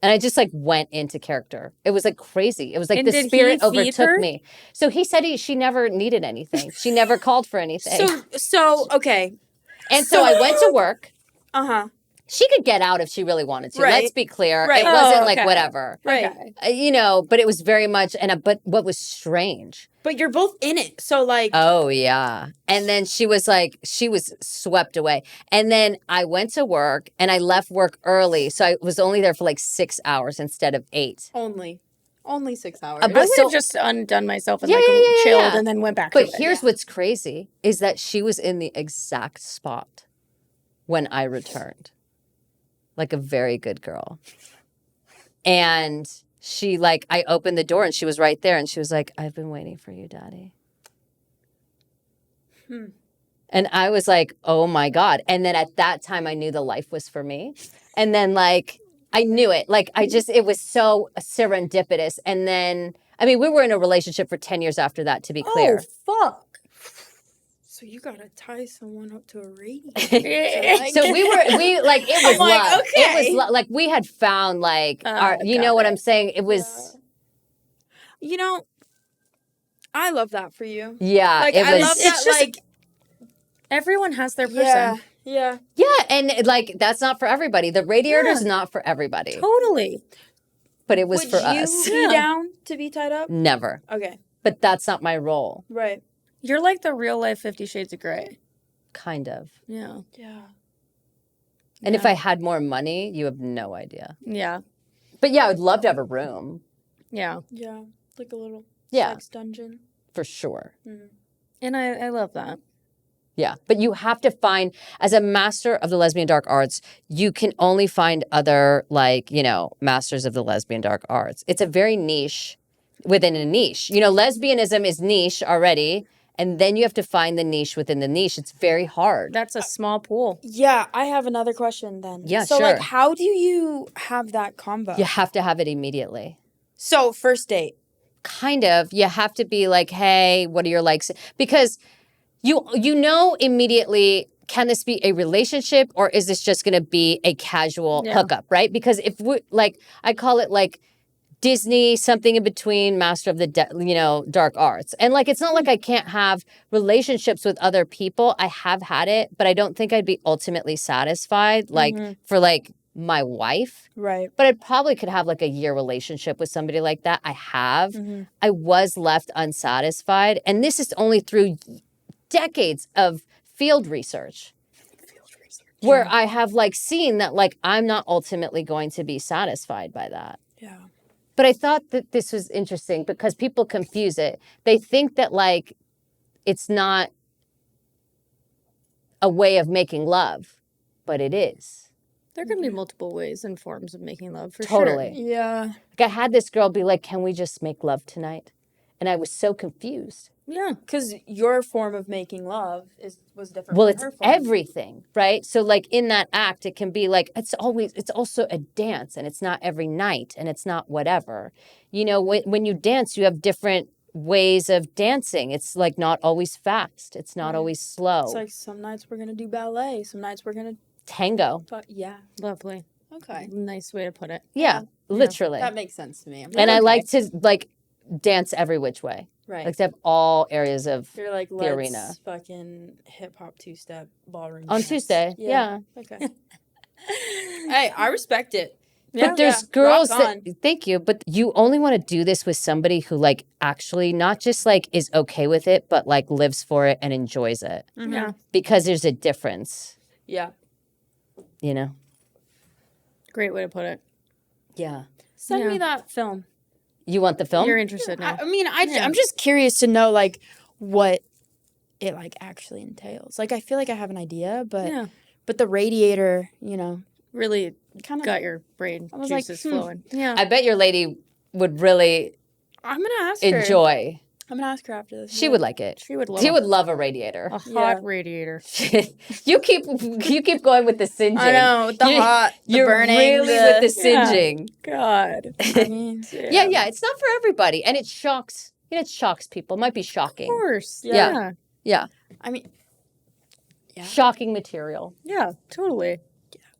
And I just like went into character. It was like crazy. It was like And the did he spirit feed overtook her? me. So he said she never needed anything. She never called for anything. So okay. And so I went to work. Uh-huh. She could get out if she really wanted to. Right. Let's be clear. Right. It wasn't Oh, like okay. whatever. Right. Okay. But it was very much but what was strange. But you're both in it. So like Oh yeah. And then she was swept away. And then I went to work and I left work early. So I was only there for like 6 hours instead of 8. only 6 hours. But I would so- have just undone myself and Yeah, yeah, chilled yeah. and then went back But to it. here's what's crazy is that she was in the exact spot when I returned. Like a very good girl. And she I opened the door and she was right there and she was like, I've been waiting for you, Daddy. And I was like, oh my God. And then at that time I knew the life was for me. And then I knew it. It was so serendipitous. And then, we were in a relationship for 10 years after that, to be clear. Oh, fuck. So you gotta tie someone up to a radiator. So it was I'm like, love. okay. It was we had found our, you got know what it. I'm saying? It was, I love that for you. yeah, Like it I was, love that. just- Everyone has their person. Yeah. yeah. And that's not for everybody. The radiator's not for everybody, Totally. but it was Would for you us. be Yeah. down to be tied up? Never. Okay. But that's not my role. Right. You're like the real life 50 Shades of Grey. Kind of. Yeah. Yeah. And if I had more money, you have no idea. Yeah. But yeah, I would love to have a room. Yeah. Yeah. Like a little Yeah. sex dungeon. For sure. And I love that. Yeah. But you have to find, as a master of the lesbian dark arts, you can only find other, masters of the lesbian dark arts. It's a very niche within a niche. Lesbianism is niche already. And then you have to find the niche within the niche. It's very hard. That's a small pool. Yeah, I have another question then. Yeah, so sure. how do you have that combo? You have to have it immediately. So first date. Kind of. You have to be like, hey, what are your likes? Because you know immediately, can this be a relationship or is this just going to be a casual hookup, right? Because if we I call it Disney, something in between, master of the dark arts. And it's not like I can't have relationships with other people. I have had it, but I don't think I'd be ultimately satisfied for my wife. Right. But I probably could have like a year relationship with somebody like that. I have. I was left unsatisfied. And this is only through decades of field research. Where I have like seen that like I'm not ultimately going to be satisfied by that. Yeah. But I thought that this was interesting because people confuse it. They think that like it's not a way of making love, but it is. There can be multiple ways and forms of making love for Totally. sure. Yeah. Like I had this girl be like, "Can we just make love tonight?" And I was so confused. Yeah. Because your form of making love was different Well, from it's her form. everything, right? So like in that act, it can be like, it's also a dance, and it's not every night, and it's not whatever. You know, when you dance, you have different ways of dancing. It's like not always fast. It's not always slow. It's like some nights we're going to do ballet. Some nights we're going to Tango. talk. Yeah. Lovely. Okay. Nice way to put it. Yeah, literally. That makes sense to me. I'm And I okay. like to like dance every which way. Right. Like to have all areas of You're like, the let's arena. fucking hip-hop two-step ballroom On dance. Tuesday. Yeah. Okay. Hey, I respect it. But there's girls that, thank you, but you only want to do this with somebody who like actually not just like is okay with it, but like lives for it and enjoys it. Yeah. Because there's a difference, Yeah. you know? Great way to put it. Yeah. Send me that film. You want the film? You're interested now. I mean, I'm just curious to know, like, what it, like, actually entails. Like, I feel like I have an idea, but the Radiator, you know. Really Kind of got your brain was like, juices flowing. Yeah. I bet your lady would really I'm going to ask her. enjoy. I'm going to ask her after this. She would like it. She would love She would love a radiator. a hot radiator. You keep going with the singeing. I know, the hot, the you're burning. really with the singeing. God. I mean, Yeah, it's not for everybody, and it shocks. It shocks people. It might be shocking. Of course. Yeah. Yeah. I mean, Shocking material. Yeah, totally.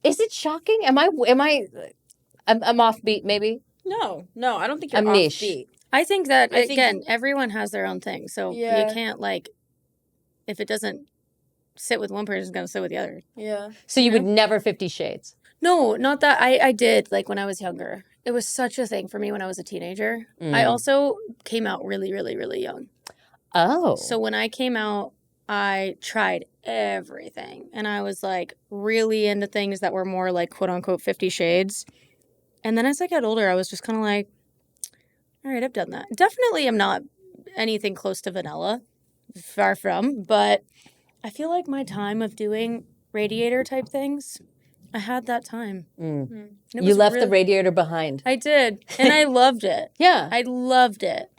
Is it shocking? I'm offbeat, maybe. no, I don't think you're I'm niche. offbeat. I think that, I think- again, everyone has their own thing. So Yeah. you can't, like, if it doesn't sit with one person, it's going to sit with the other. Yeah. So you would never 50 Shades. No, not that. I did, like, when I was younger. It was such a thing for me when I was a teenager. I also came out really, really, really young. Oh. So when I came out, I tried everything. And I was, like, really into things that were more, like, quote-unquote 50 Shades. And then as I got older, I was just kind of like, all right, I've done that. Definitely am not anything close to vanilla. Far from. But I feel like my time of doing Radiator type things, I had that time. And it You was left the really- radiator behind. I did. And I loved it. Yeah. I loved it.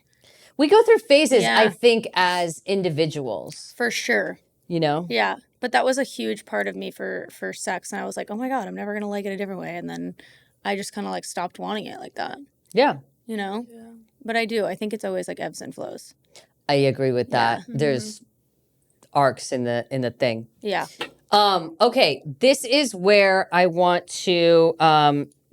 We go through phases, Yeah. I think, as individuals, For sure. you know? Yeah. But that was a huge part of me for sex. And I was like, oh my God, I'm never going to like it a different way. And then I just kind of like stopped wanting it like that, Yeah. you know? Yeah. But I do. I think it's always like ebbs and flows. I agree with that. There's arcs in the thing. Yeah. Okay, this is where I want to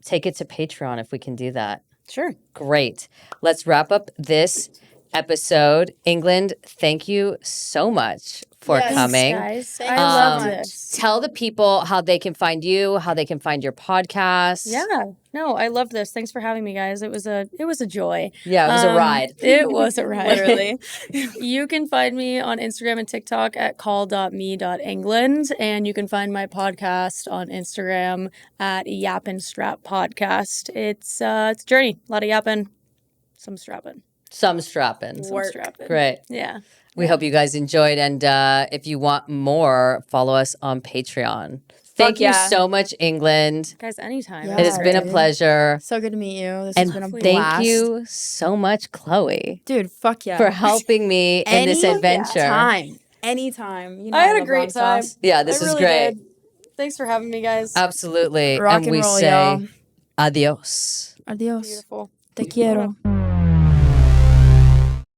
take it to Patreon if we can do that. Sure. Great. Let's wrap up this episode. England, thank you so much for Yes, coming. Guys, Thank I you so loved much. it. Tell the people how they can find you, how they can find your podcast. Yeah. No, I love this. Thanks for having me, guys. It was a joy. Yeah, it was a ride. It was a ride. Literally. You can find me on Instagram and TikTok at call.me.england. And you can find my podcast on Instagram at Yappin' Strap Podcast. It's a journey. A lot of yapping, some strapping. Some strapping. Some strapping. Great. Yeah. We hope you guys enjoyed. And if you want more, follow us on Patreon. Thank you yeah. so much, England. Guys, anytime. Yeah. It has been a dude. pleasure. So good to meet you. This And has been a thank blast. you so much, Chloe, Dude, fuck yeah. for helping me in this adventure. Anytime. You know I had a love great rom time. sauce. Yeah, this I was really great. did. Thanks for having me, guys. Absolutely. Rock and and we roll, say y'all. adios. Adios. Beautiful. Te quiero.